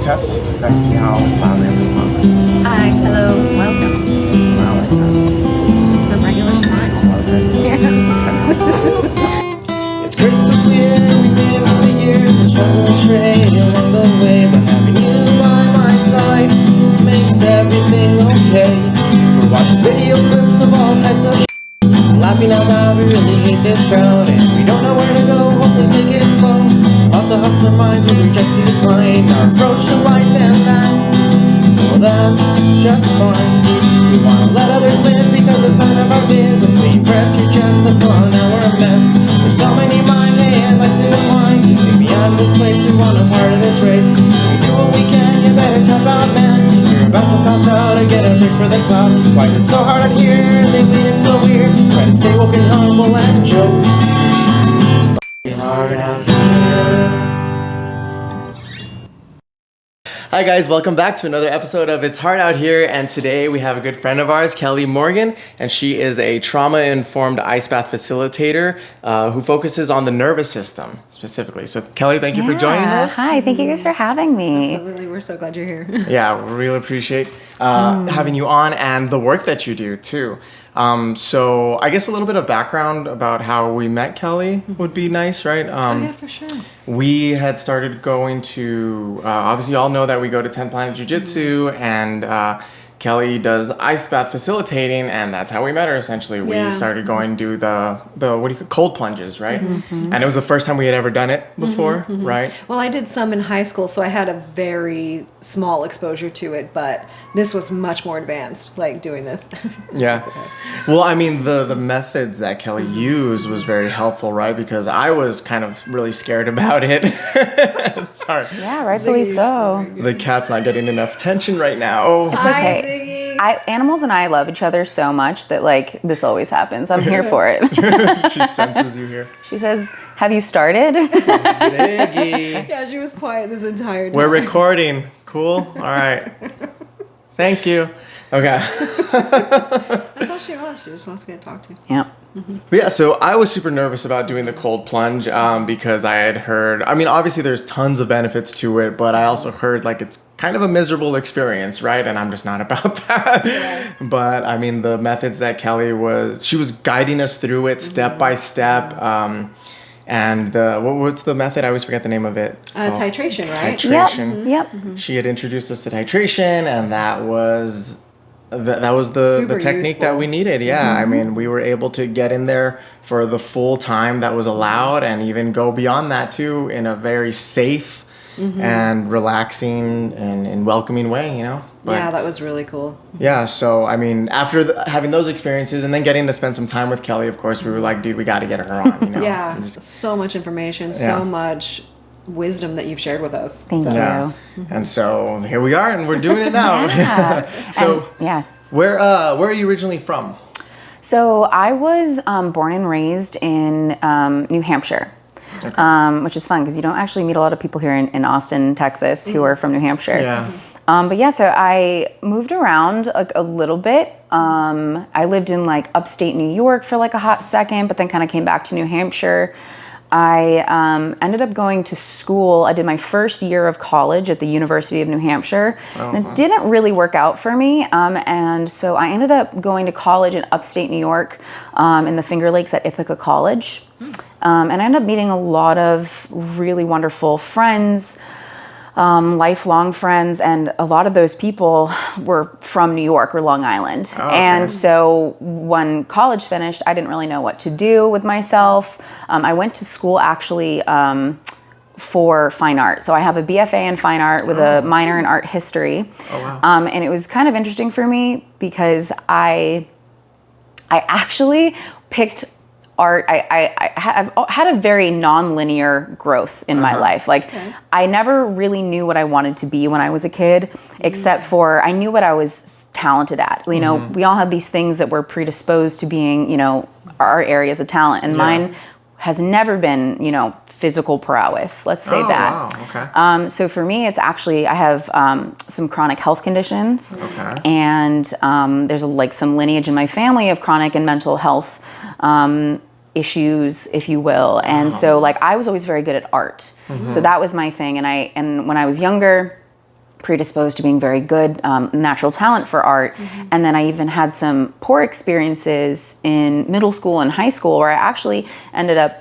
test. Gotta see how loudly I can talk. Hi, hello, welcome. Smile like that. It's a regular smile. It's crystal clear, we've been for years, struggle straight along the way, but having you by my side makes everything okay. We're watching video clips of all types of laughing out loud, we really hate this crowd, and we don't know where to go, hopefully take it slow. Lots of hustler minds will reject the decline, our approach to life and that, well that's just fine. We wanna let others live because it's none of our business. We press your chest upon our mess. There's so many minds, hey, I'd like to align. See beyond this place, we want a part of this race. We do what we can, you better tough out, man. You're about to pass out or get a pick for the cloud. Why is it so hard out here? Lately it's so weird. Try to stay woke and humble and joke. It's f***ing hard out here. Hi guys, welcome back to another episode of It's Hard Out Here, and today we have a good friend of ours, Kelly Morgan, and she is a trauma-informed ice bath facilitator who focuses on the nervous system specifically. So Kelly, thank you for joining us. Hi, thank you guys for having me. Absolutely, we're so glad you're here. Yeah, we really appreciate having you on and the work that you do too. So I guess a little bit of background about how we met Kelly would be nice, right? Yeah, for sure. We had started going to, obviously you all know that we go to 10th Planet Jiu-Jitsu, and Kelly does ice bath facilitating, and that's how we met her essentially. Yeah. We started going to the what do you call cold plunges, right? And it was the first time we had ever done it before, right? Well, I did some in high school, so I had a very small exposure to it, but this was much more advanced, like doing this. Yeah. It's okay. Well, I mean, the methods that Kelly used was very helpful, right? Because I was kind of really scared about it. Sorry. Yeah, rightfully so. The cat's not getting enough attention right now. It's Hi, okay. Ziggy. Animals and I love each other so much that like this always happens. I'm here for it. She senses you here. She says, "Have you started?" Ziggy. Yeah, she was quiet this entire time. We're recording. Cool? All right. Thank you. Okay. That's all she wants. She just wants to get talked to. Yep. But yeah, so I was super nervous about doing the cold plunge because I had heard, I mean, obviously there's tons of benefits to it, but I also heard like it's kind of a miserable experience, right? And I'm just not about that. Yeah. But I mean, the methods that Kelly she was guiding us through it step by step. And what's the method? I always forget the name of it. Titration, right? Titration. Yep. She had introduced us to titration, and that was the Super technique useful. that we needed. Yeah, I mean, we were able to get in there for the full time that was allowed, and even go beyond that too in a very safe and relaxing and welcoming way. You know. But, Yeah, that was really cool. yeah, so I mean, after having those experiences and then getting to spend some time with Kelly, of course, we were like, dude, we got to get her on. You know. Yeah, And just- so much information, Yeah. so much wisdom that you've shared with us. Thank So- you. Yeah. And so here we are, and we're doing it now. Yeah. So And, yeah. where are you originally from? So I was born and raised in New Hampshire, which is fun because you don't actually meet a lot of people here in Austin, Texas, who are from New Hampshire. Yeah. But yeah, so I moved around a little bit. I lived in like upstate New York for like a hot second, but then kind of came back to New Hampshire. I ended up going to school. I did my first year of college at the University of New Hampshire. And it didn't really work out for me. And so I ended up going to college in upstate New York in the Finger Lakes at Ithaca College. And I ended up meeting a lot of really wonderful friends, lifelong friends, and a lot of those people were from New York or Long Island. Oh, okay. And so when college finished, I didn't really know what to do with myself. I went to school actually for fine art. So I have a BFA in fine art with a minor in art history. Oh, wow. And it was kind of interesting for me because I actually picked art. I've had a very non-linear growth in my life. Like I never really knew what I wanted to be when I was a kid, except for I knew what I was talented at. You know, we all have these things that we're predisposed to being, you know, our areas of talent. And mine has never been, you know, physical prowess. Let's say that. Wow. Okay. So for me, it's actually, I have some chronic health conditions. Okay. And there's like some lineage in my family of chronic and mental health issues, if you will. And so like I was always very good at art. So that was my thing. And when I was younger, predisposed to being very good, natural talent for art. And then I even had some poor experiences in middle school and high school where I actually ended up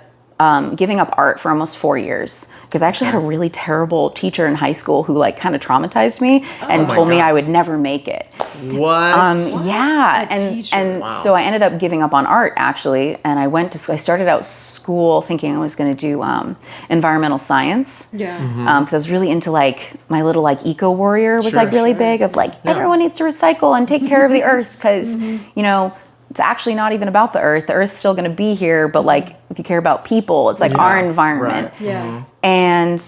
giving up art for almost 4 years because I actually had a really terrible teacher in high school who like kind of traumatized me and told me I would never make it. What? Yeah, and so I ended up giving up on art actually, and I started out school thinking I was going to do environmental science. Yeah. Because I was really into like my little like eco warrior was like really big of like everyone needs to recycle and take care of the earth because you know it's actually not even about the earth. The earth's still going to be here, but like if you care about people, it's like our environment. Right. Yes. And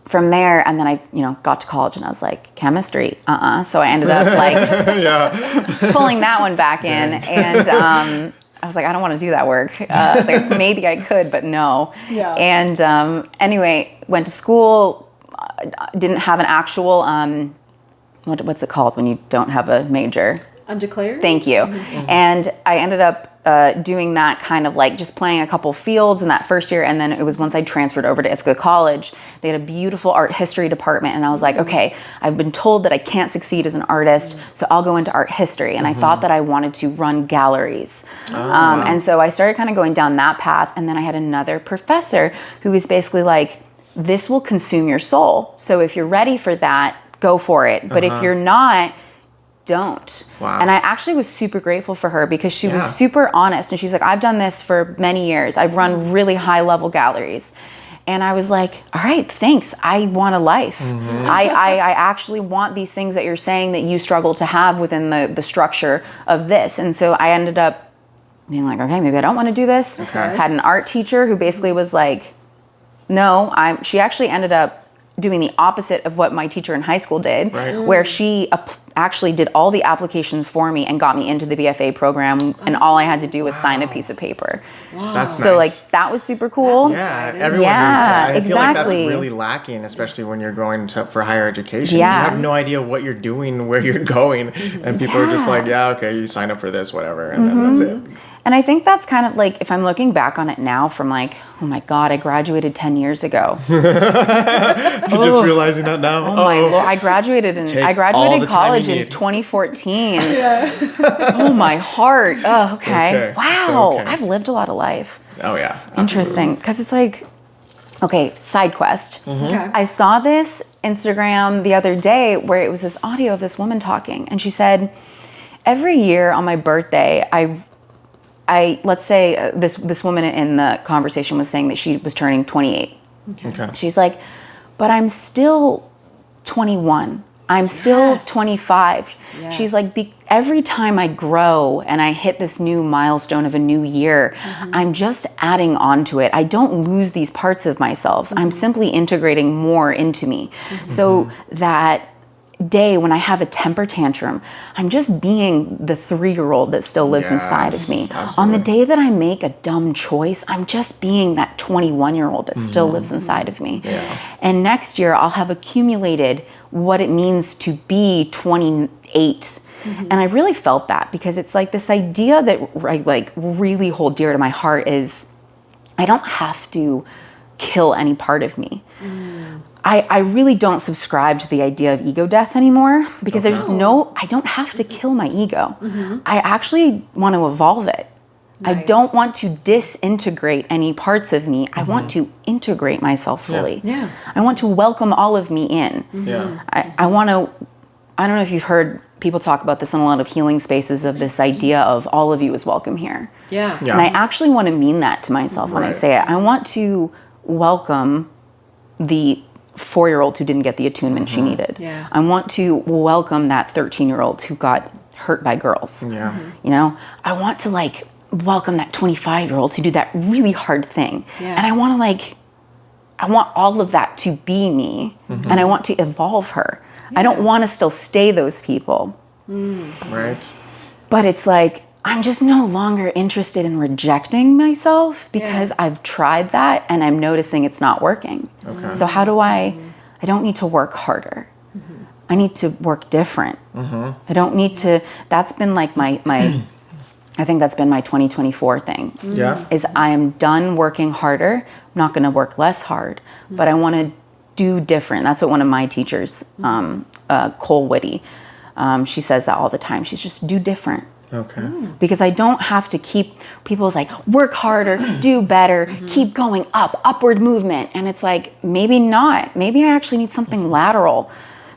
from there, and then I, got to college and I was like, chemistry, So I ended up like pulling that one back in. And I was like, I don't want to do that work. I was like, maybe I could, but no. Yeah. And anyway, went to school, didn't have an actual, what's it called when you don't have a major? Undeclared? Thank you. And I ended up doing that kind of like just playing a couple fields in that first year. And then it was once I transferred over to Ithaca College, they had a beautiful art history department. And I was like, okay, I've been told that I can't succeed as an artist, so I'll go into art history. And I thought that I wanted to run galleries. And so I started kind of going down that path. And then I had another professor who was basically like, this will consume your soul. So if you're ready for that, go for it. But if you're not, don't. Wow. And I actually was super grateful for her because she was super honest. And she's like, I've done this for many years. I've run really high level galleries. And I was like, all right, thanks. I want a life. I actually want these things that you're saying that you struggle to have within the structure of this. And so I ended up being like, okay, maybe I don't want to do this. Okay. Had an art teacher who basically was like, no, she actually ended up doing the opposite of what my teacher in high school did, where she actually did all the applications for me and got me into the BFA program, and all I had to do was sign a piece of paper. That's So nice. like that was super cool. Yeah, everyone needs that. I feel like that's really lacking, especially when you're going for higher education. Yeah. You have no idea what you're doing, where you're going, and people are just like, yeah, okay, you sign up for this, whatever, and then that's it. And I think that's kind of like, if I'm looking back on it now from like, oh my God, I graduated 10 years ago. You're just realizing that now? Oh my Lord, I graduated all the time college you in need. 2014. Oh my heart. Oh, okay. okay. Wow. It's okay. I've lived a lot of life. Oh, yeah. Interesting. Because it's like, okay, side quest. Okay. I saw this Instagram the other day where it was this audio of this woman talking. And she said, every year on my birthday, I let's say this woman in the conversation was saying that she was turning 28. Okay. She's like, but I'm still 21. I'm still 25. Yes. She's like, every time I grow and I hit this new milestone of a new year, I'm just adding on to it. I don't lose these parts of myself. I'm simply integrating more into me. So that day when I have a temper tantrum, I'm just being the 3-year-old that still lives inside of me. Absolutely. On the day that I make a dumb choice, I'm just being that 21-year-old that still lives inside of me. Yeah. And next year I'll have accumulated what it means to be 28. And I really felt that because it's like this idea that I like really hold dear to my heart is I don't have to kill any part of me. I really don't subscribe to the idea of ego death anymore because I don't have to kill my ego. I actually want to evolve it. Nice. I don't want to disintegrate any parts of me. I want to integrate myself fully. Yeah. I want to welcome all of me in. Yeah. I want to, I don't know if you've heard people talk about this in a lot of healing spaces of this idea of all of you is welcome here. Yeah. Yeah. And I actually want to mean that to myself when I say it. I want to welcome the 4-year-old who didn't get the attunement she needed. Yeah. I want to welcome that 13-year-old who got hurt by girls. Yeah. You know, I want to like welcome that 25-year-old who did that really hard thing. Yeah. And I want to like, I want all of that to be me and I want to evolve her. I don't want to still stay those people. Right. But it's like, I'm just no longer interested in rejecting myself because I've tried that and I'm noticing it's not working. Okay. So how do I don't need to work harder. I need to work different. I don't need to, that's been like my I think that's been my 2024 thing. Yeah. Is I am done working harder. I'm not going to work less hard, but I want to do different. That's what one of my teachers, Cole Whitty, she says that all the time. She's just do different. Okay. Because I don't have to keep people's like work harder, do better, keep going up, upward movement. And it's like, maybe not. Maybe I actually need something lateral.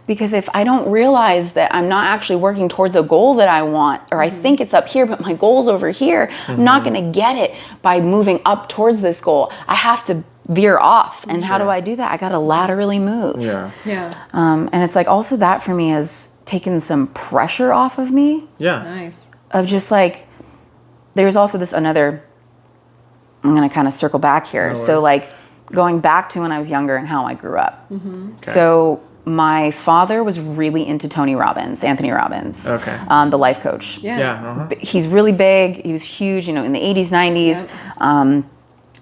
Because if I don't realize that I'm not actually working towards a goal that I want, or I think it's up here, but my goal's over here, I'm not going to get it by moving up towards this goal. I have to veer off. And how do I do that? I got to laterally move. Yeah. Yeah. And it's like also that for me has taken some pressure off of me. Yeah. Nice. Of just like, there's also this another, I'm going to kind of circle back here. So like going back to when I was younger and how I grew up. Okay. So my father was really into Anthony Robbins, Okay. The life coach. Yeah. Yeah. He's really big. He was huge, in the 80s, 90s. Yep.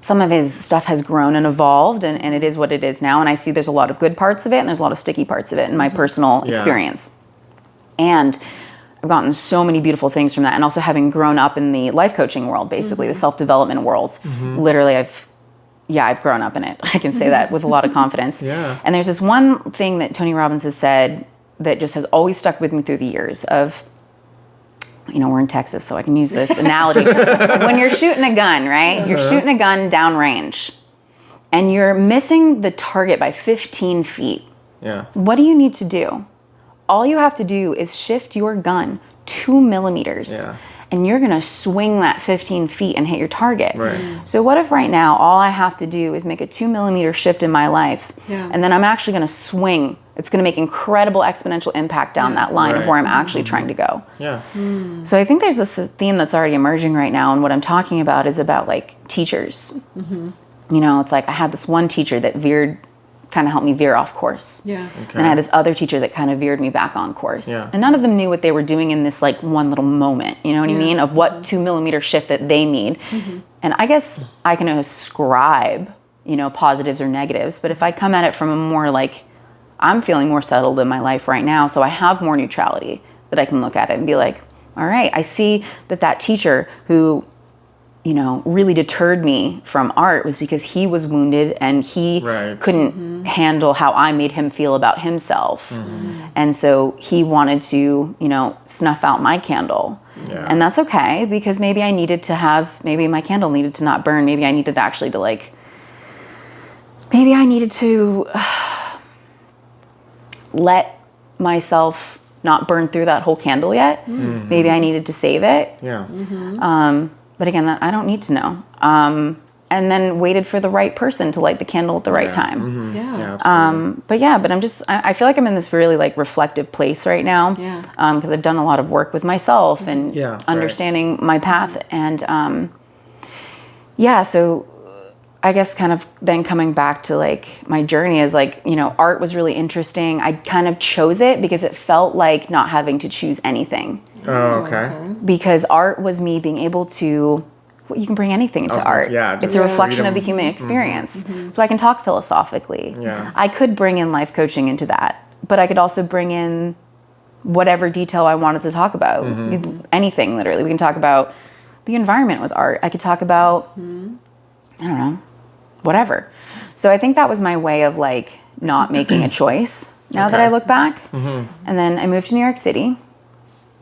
Some of his stuff has grown and evolved, and it is what it is now. And I see there's a lot of good parts of it, and there's a lot of sticky parts of it in my personal experience. And I've gotten so many beautiful things from that. And also having grown up in the life coaching world, basically, the self-development world. Literally, I've grown up in it. I can say that with a lot of confidence. Yeah. And there's this one thing that Tony Robbins has said that just has always stuck with me through the years of, we're in Texas, so I can use this analogy. When you're shooting a gun, right? You're shooting a gun downrange, and you're missing the target by 15 feet. Yeah. What do you need to do? All you have to do is shift your gun 2 millimeters. Yeah. And you're going to swing that 15 feet and hit your target. Right. So what if right now all I have to do is make a 2 millimeter shift in my life, and then I'm actually going to swing. It's going to make incredible exponential impact down that line of where I'm actually trying to go. Yeah. So I think there's this theme that's already emerging right now, and what I'm talking about is about like teachers. It's like I had this one teacher that kind of helped me veer off course. Yeah. Okay. And I had this other teacher that kind of veered me back on course. Yeah. And none of them knew what they were doing in this like one little moment, you know what I mean? Of what 2 millimeter shift that they need. And I guess I can ascribe, positives or negatives, but if I come at it from a more like, I'm feeling more settled in my life right now, so I have more neutrality that I can look at it and be like, all right, I see that teacher who really deterred me from art was because he was wounded and he couldn't handle how I made him feel about himself. And so he wanted to, snuff out my candle. Yeah. And that's okay, because maybe maybe my candle needed to not burn. Maybe I needed actually to let myself not burn through that whole candle yet. Maybe I needed to save it. Yeah. But again, I don't need to know. And then waited for the right person to light the candle at the right time. Yeah. Absolutely. But I feel like I'm in this really like reflective place right now. Yeah. Because I've done a lot of work with myself and understanding my path. And so I guess kind of then coming back to like my journey is like, art was really interesting. I kind of chose it because it felt like not having to choose anything. Oh, okay. Because art was me being able to, you can bring anything into art. It's a reflection of the human experience. So I can talk philosophically. Yeah. I could bring in life coaching into that, but I could also bring in whatever detail I wanted to talk about. Anything, literally. We can talk about the environment with art. I could talk about, I don't know, whatever. So I think that was my way of like not making a choice now that I look back. And then I moved to New York City.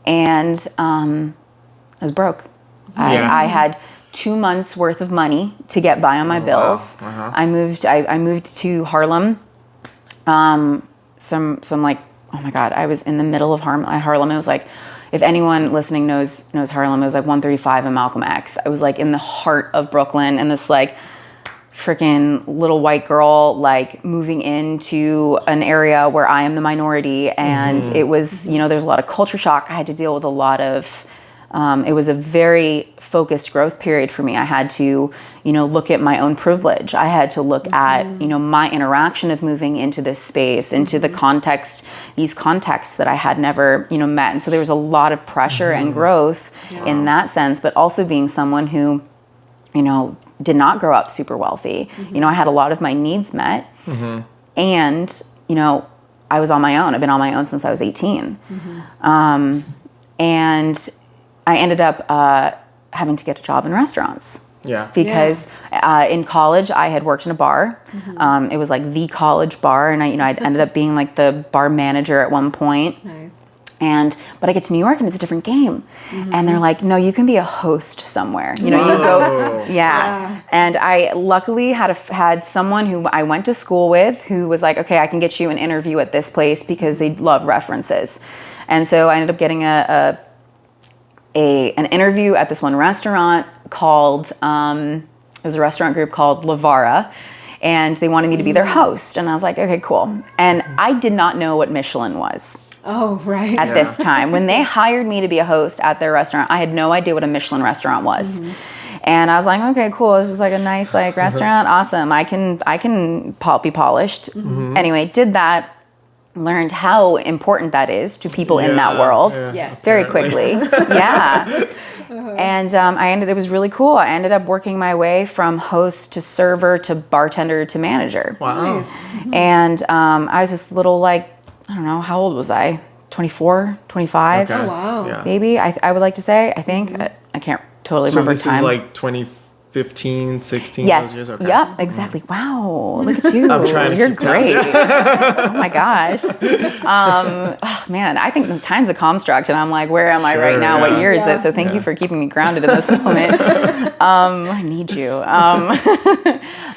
And I was broke. I had 2 months worth of money to get by on my bills. Wow. I moved to Harlem. Some like, oh my God, I was in the middle of Harlem. It was like, if anyone listening knows Harlem, it was like 135 and Malcolm X. I was like in the heart of Brooklyn, and this like freaking little white girl like moving into an area where I am the minority, and it was there's a lot of culture shock. I had to deal with a lot of it was a very focused growth period for me. I had to look at my own privilege. I had to look at my interaction of moving into this space, into the these contexts that I had never met. And so there was a lot of pressure and growth in that sense, but also being someone who did not grow up super wealthy. I had a lot of my needs met, and I was on my own. I've been on my own since I was 18. And I ended up having to get a job in restaurants. Yeah. Because in college I had worked in a bar. It was like the college bar, and I'd ended up being like the bar manager at one point. Nice. But I get to New York and it's a different game. And they're like, no, you can be a host somewhere. You go, yeah. And I luckily had someone who I went to school with who was like, okay, I can get you an interview at this place because they love references. And so I ended up getting an interview at this one restaurant called, it was a restaurant group called Lavara. And they wanted me to be their host. And I was like, okay, cool. And I did not know what Michelin was. Oh, right. At this time. When they hired me to be a host at their restaurant, I had no idea what a Michelin restaurant was. And I was like, okay, cool. This is like a nice like restaurant. Awesome. I can be polished. Anyway, did that. Learned how important that is to people in that world. Yes. Very quickly. And it was really cool. I ended up working my way from host to server to bartender to manager. Wow. Nice. And I was this little like, I don't know, how old was I? 24, 25? Okay. Oh, wow. Yeah. Maybe, I would like to say, I think. I can't totally So remember this time. is like 2015, 16 those Yes. years? Okay. Yep, exactly. Wow. Look at you. I'm trying to You're keep tabs. great. Oh my gosh. Man, I think the time's a construct and I'm like, where am I right Sure, now? yeah. What year is Yeah. it? So thank you for keeping me grounded in this moment. I need you.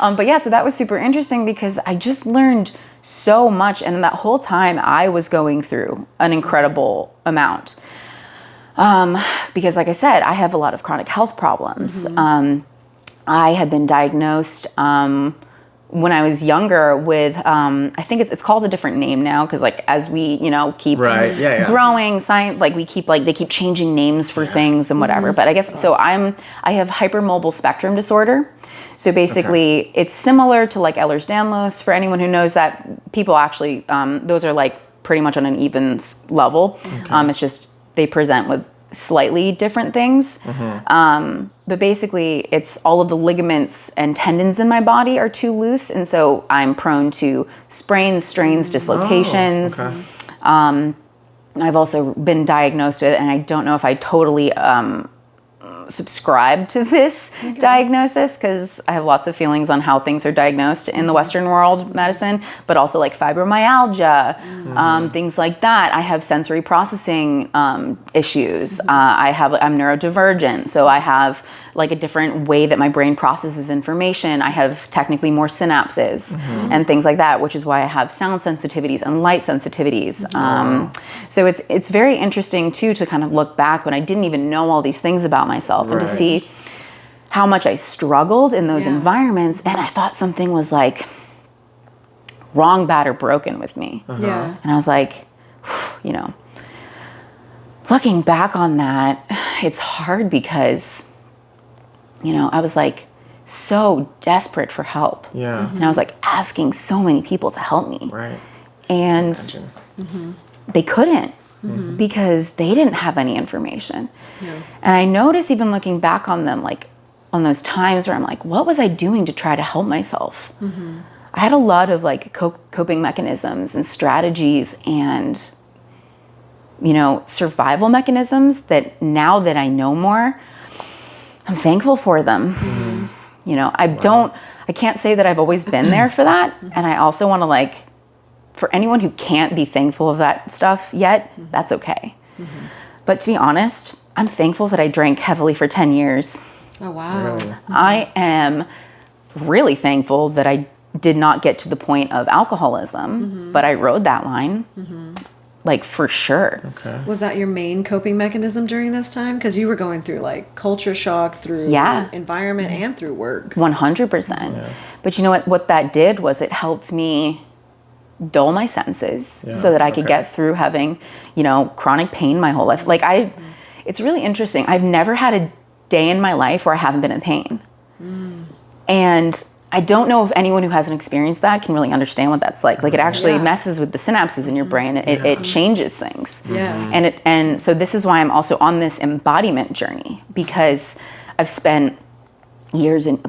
But yeah, so that was super interesting because I just learned so much. And that whole time I was going through an incredible amount. Because like I said, I have a lot of chronic health problems. I had been diagnosed when I was younger with, I think it's called a different name now because like as we keep growing, science like they keep changing names for things and whatever. But I guess so. I have hypermobile spectrum disorder. So basically, it's similar to like Ehlers-Danlos. For anyone who knows that, people actually those are like pretty much on an even level. It's just they present with slightly different things. But basically, it's all of the ligaments and tendons in my body are too loose. And so I'm prone to sprains, strains, dislocations. I've also been diagnosed with, and I don't know if I totally subscribe to this diagnosis because I have lots of feelings on how things are diagnosed in the Western world medicine, but also like fibromyalgia, things like that. I have sensory processing issues. I'm neurodivergent, so I have like a different way that my brain processes information. I have technically more synapses and things like that, which is why I have sound sensitivities and light sensitivities. So it's very interesting too to kind of look back when I didn't even know all these things about myself and to see how much I struggled in those environments, and I thought something was like wrong, bad, or broken with me. Yeah. And I was like, looking back on that, it's hard because I was like so desperate for help. Yeah. And I was like asking so many people to help me. Right. And they couldn't because they didn't have any information. Yeah. And I noticed even looking back on them, like on those times where I'm like, what was I doing to try to help myself? I had a lot of like coping mechanisms and strategies and, survival mechanisms that now that I know more, I'm thankful for them. I can't say that I've always been there for that. And I also want to for anyone who can't be thankful of that stuff yet, that's okay. But to be honest, I'm thankful that I drank heavily for 10 years. Oh, wow. Really? I am really thankful that I did not get to the point of alcoholism, but I rode that line. For sure. Okay. Was that your main coping mechanism during this time? Because you were going through culture shock through environment and through work. 100%. Yeah. But you know what that did was it helped me dull my senses so that I could get through having, chronic pain my whole life. It's really interesting. I've never had a day in my life where I haven't been in pain. And I don't know if anyone who hasn't experienced that can really understand what that's like. It actually messes with the synapses in your brain. It changes things. Yes. And so this is why I'm also on this embodiment journey, because I've spent years and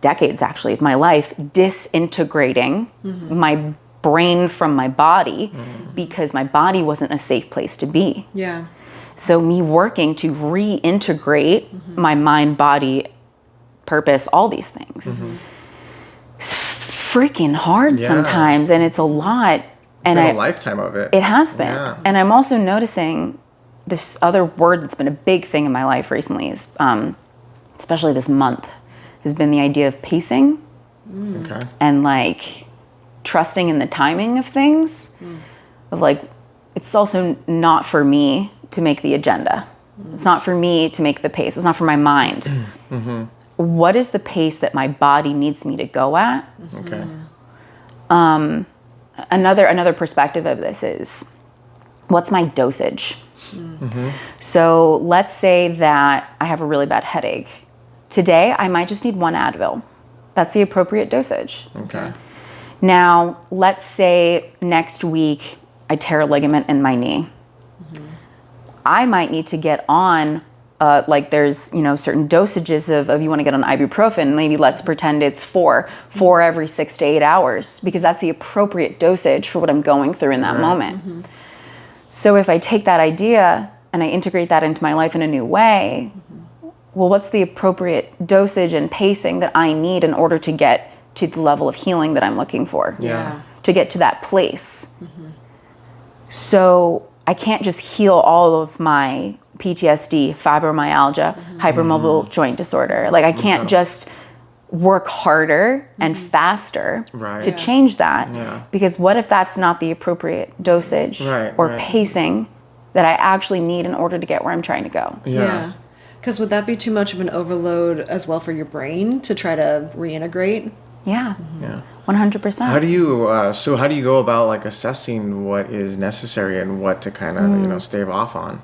decades actually of my life disintegrating my brain from my body because my body wasn't a safe place to be. Yeah. So me working to reintegrate my mind, body, purpose, all these things. It's freaking hard sometimes, and it's a lot. And been a lifetime of it. It has been. Yeah. And I'm also noticing this other word that's been a big thing in my life recently is, especially this month, has been the idea of pacing. Okay. And like trusting in the timing of things. Of like, it's also not for me to make the agenda. It's not for me to make the pace. It's not for my mind. What is the pace that my body needs me to go at? Okay. Another perspective of this is, what's my dosage? So let's say that I have a really bad headache. Today, I might just need 1 Advil. That's the appropriate dosage. Okay. Now, let's say next week I tear a ligament in my knee. I might need to get on, like there's, certain dosages of you want to get on ibuprofen. Maybe let's pretend it's 4 every 6 to 8 hours, because that's the appropriate dosage for what I'm going through in that moment. So if I take that idea and I integrate that into my life in a new way, well, what's the appropriate dosage and pacing that I need in order to get to the level of healing that I'm looking for? Yeah. To get to that place. So I can't just heal all of my PTSD, fibromyalgia, hypermobile joint disorder. Like I can't just work harder and faster to change that. Yeah. Because what if that's not the appropriate dosage or pacing that I actually need in order to get where I'm trying to go? Yeah. Because would that be too much of an overload as well for your brain to try to reintegrate? Yeah. Yeah. 100%. How do you how do you go about like assessing what is necessary and what to kind of stave off on?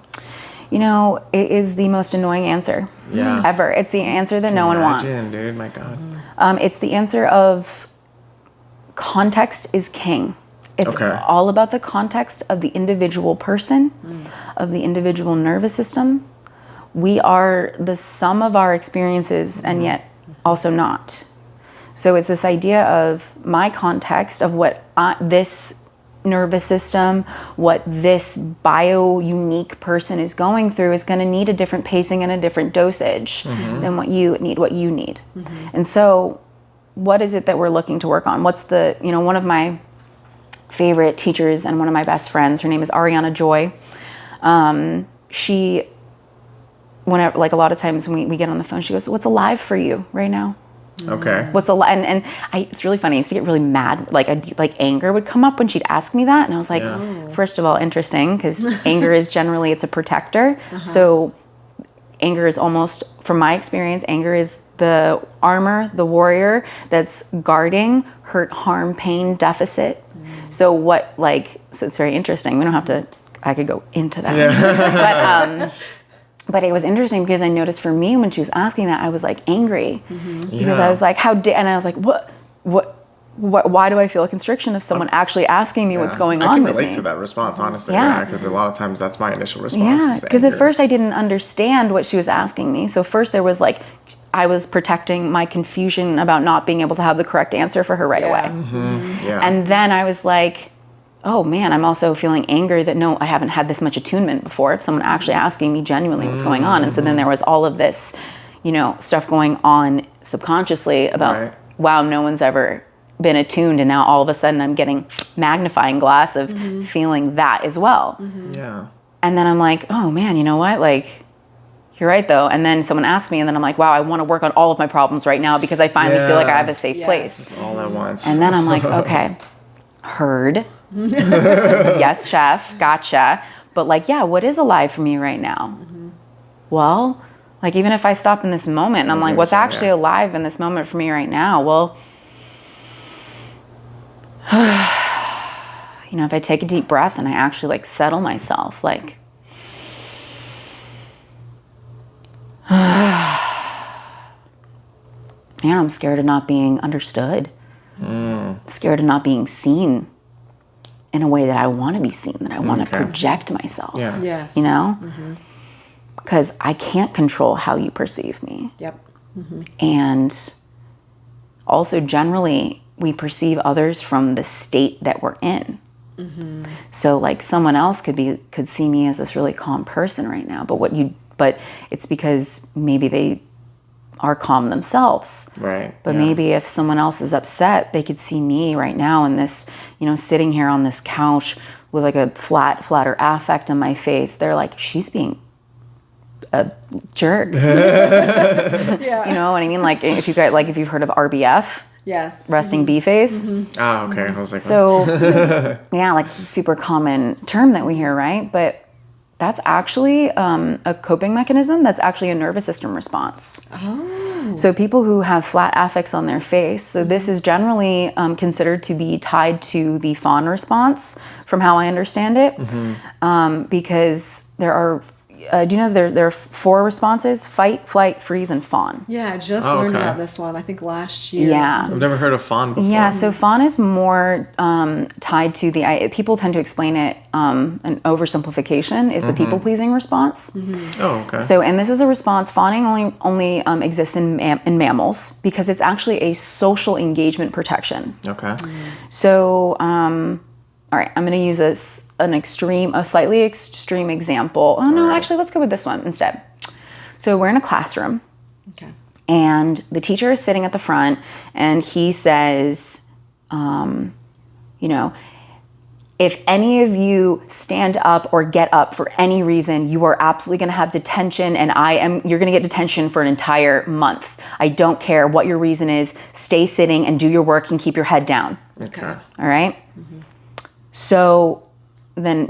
It is the most annoying answer ever. It's the answer that no one wants. Dude, my God. It's the answer of context is king. It's all about the context of the individual person, of the individual nervous system. We are the sum of our experiences and yet also not. So it's this idea of my context of what this nervous system, what this bio-unique person is going through is going to need a different pacing and a different dosage than what you need. And so what is it that we're looking to work on? What's the, one of my favorite teachers and one of my best friends, her name is Ariana Joy. She, whenever, like a lot of times when we get on the phone, she goes, "What's alive for you right now?" Okay. What's a and it's really funny. I used to get really mad. Like anger would come up when she'd ask me that, and I was like, first of all, interesting, because anger is generally it's a protector. So anger is almost, from my experience, anger is the armor, the warrior that's guarding hurt, harm, pain, deficit. So so it's very interesting. We don't have to. I could go into that, But it was interesting because I noticed for me when she was asking that, I was like angry because I was like, and I was like, why do I feel a constriction of someone actually asking me what's going on with me? I can relate to that response, honestly. Yeah. Because a lot of times that's my initial response. Yeah, because at first I didn't understand what she was asking me. So first there was I was protecting my confusion about not being able to have the correct answer for her right away. And then I was like, oh man, I'm also feeling anger that I haven't had this much attunement before. If someone actually asking me genuinely what's going on. And so then there was all of this, stuff going on subconsciously about, wow, no one's ever been attuned. And now all of a sudden I'm getting magnifying glass of feeling that as well. Yeah. And then I'm like, oh man, you know what? You're right though. And then someone asked me and then I'm like, wow, I want to work on all of my problems right now because I finally feel like I have a safe place. Just all at once. And then I'm like, okay, heard. Yes, chef, gotcha. But what is alive for me right now? Well, even if I stop in this moment and I'm like, what's actually alive in this moment for me right now? Well, if I take a deep breath and I actually settle myself, I'm scared of not being understood. Scared of not being seen in a way that I want to be seen, that I want to project myself. Yeah. Yes. Because I can't control how you perceive me. Yep. And also generally we perceive others from the state that we're in. So someone else could see me as this really calm person right now, but it's because maybe they are calm themselves. Right. But yeah. maybe if someone else is upset, they could see me right now in this, sitting here on this couch with like a flatter affect on my face. They're like, she's being a jerk. Yeah. You know what I mean? Like if you've heard of RBF, Yes. resting bee face. Oh, okay. I was like, So yeah, like it's a super common term that we hear, right? But that's actually a coping mechanism. That's actually a nervous system response. Oh. So people who have flat affects on their face, so this is generally considered to be tied to the fawn response, from how I understand it, because there are, do you know there are 4 responses: fight, flight, freeze, and fawn. Yeah, I just Oh, learned okay. about this one, I think last year. Yeah. I've never heard of fawn before. Yeah, so fawn is more tied to people tend to explain it, an oversimplification is the people-pleasing response. Oh, okay. So, and this is a response, fawning only exists in mammals because it's actually a social engagement protection. Okay. So, all right, I'm going to use a slightly extreme example. Oh no, All right. actually, let's go with this one instead. So we're in a classroom. Okay. And the teacher is sitting at the front and he says, if any of you stand up or get up for any reason, you are absolutely going to have detention and you're going to get detention for an entire month. I don't care what your reason is. Stay sitting and do your work and keep your head down. Okay. All right? So then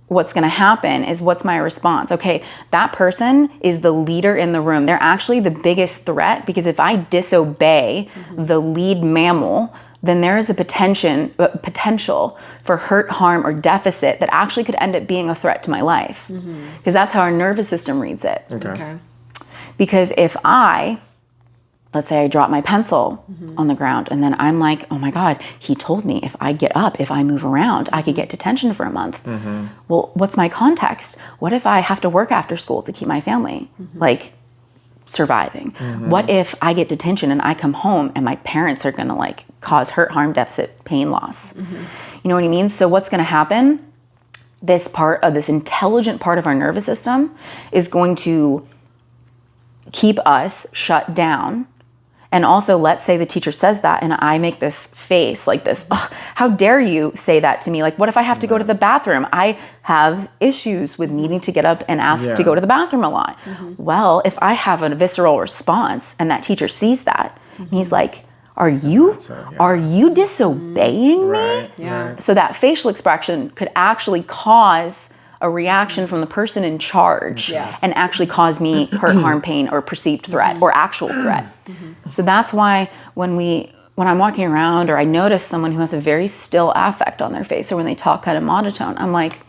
what's going to happen is, what's my response? Okay, that person is the leader in the room. They're actually the biggest threat, because if I disobey the lead mammal, then there is a potential for hurt, harm, or deficit that actually could end up being a threat to my life. Because that's how our nervous system reads it. Okay. Because if let's say I drop my pencil on the ground and then I'm like, oh my God, he told me if I get up, if I move around, I could get detention for a month. Well, what's my context? What if I have to work after school to keep my family like surviving? What if I get detention and I come home and my parents are gonna like cause hurt, harm, deficit, pain, loss? You know what I mean? So what's gonna happen? This intelligent part of our nervous system is going to keep us shut down. And also, let's say the teacher says that and I make this face like this, how dare you say that to me? Like, what if I have to go to the bathroom? I have issues with needing to get up and ask to go to the bathroom a lot. Well, if I have a visceral response and that teacher sees that, and he's like, are you disobeying me? Right. Yeah. Right. So that facial expression could actually cause a reaction from the person in charge and actually cause me hurt, harm, pain, or perceived threat or actual threat. So that's why when I'm walking around or I notice someone who has a very still affect on their face, or when they talk kind of monotone, I'm like,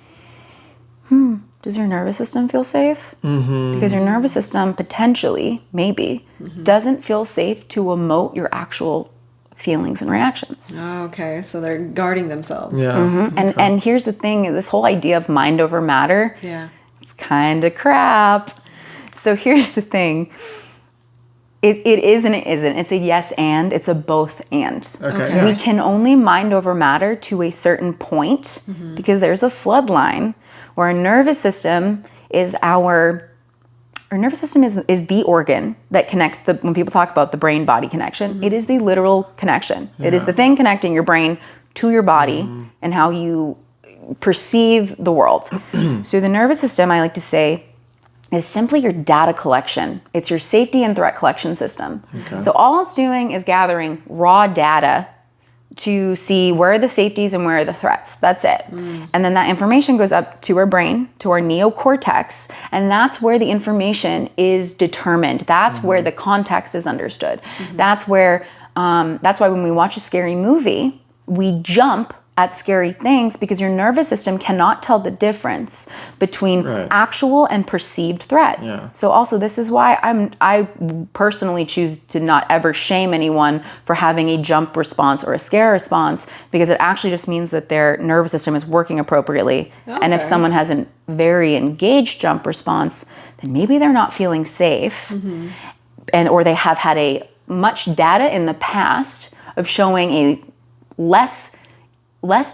does your nervous system feel safe? Because your nervous system potentially, maybe, doesn't feel safe to emote your actual feelings and reactions. Oh, okay, so they're guarding themselves. Yeah. And here's the thing, this whole idea of mind over matter, Yeah. it's kind of crap. So here's the thing. It is and it isn't. It's a yes and, it's a both and. Okay. We can only mind over matter to a certain point because there's a flood line where our nervous system is is the organ that connects when people talk about the brain-body connection, it is the literal connection. It is the thing connecting your brain to your body and how you perceive the world. So the nervous system, I like to say, is simply your data collection. It's your safety and threat collection system. Okay. So all it's doing is gathering raw data to see where are the safeties and where are the threats. That's it. And then that information goes up to our brain, to our neocortex, and that's where the information is determined. That's where the context is understood. That's why when we watch a scary movie, we jump at scary things because your nervous system cannot tell the difference between actual and perceived threat. Yeah. So also this is why I personally choose to not ever shame anyone for having a jump response or a scare response, because it actually just means that their nervous system is working appropriately. Okay. And if someone has a very engaged jump response, then maybe they're not feeling safe, or they have had a much data in the past of showing a less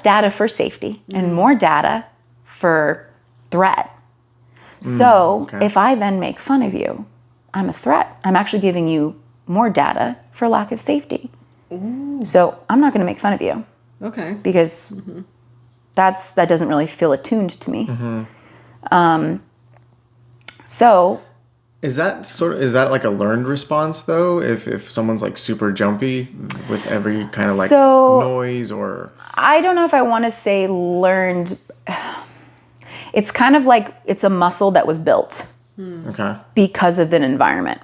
data for safety and more data for threat. So if I then make fun of you I'm a threat. I'm actually giving you more data for lack of safety. Ooh. So I'm not going to make fun of you. Okay. Because that doesn't really feel attuned to me. So is that like a learned response though? If someone's like super jumpy with every kind of like noise or... I don't know if I want to say learned. It's kind of like it's a muscle that was built. Okay. Because of an environment.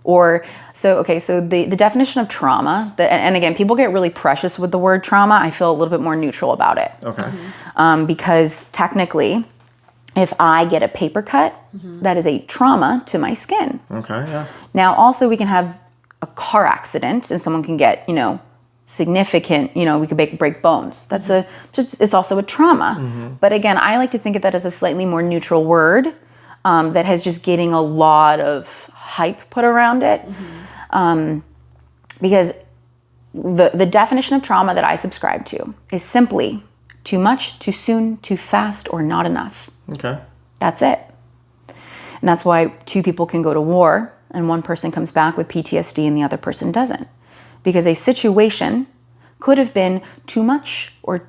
So the definition of trauma, and again, people get really precious with the word trauma. I feel a little bit more neutral about it. Okay. Because technically, if I get a paper cut, that is a trauma to my skin. Okay, yeah. Now, also, we can have a car accident and someone can get, significant, we could break bones. That's it's also a trauma. But again, I like to think of that as a slightly more neutral word that has just getting a lot of hype put around it. Because the definition of trauma that I subscribe to is simply too much, too soon, too fast, or not enough. Okay. That's it. And that's why two people can go to war and one person comes back with PTSD and the other person doesn't. Because a situation could have been too much or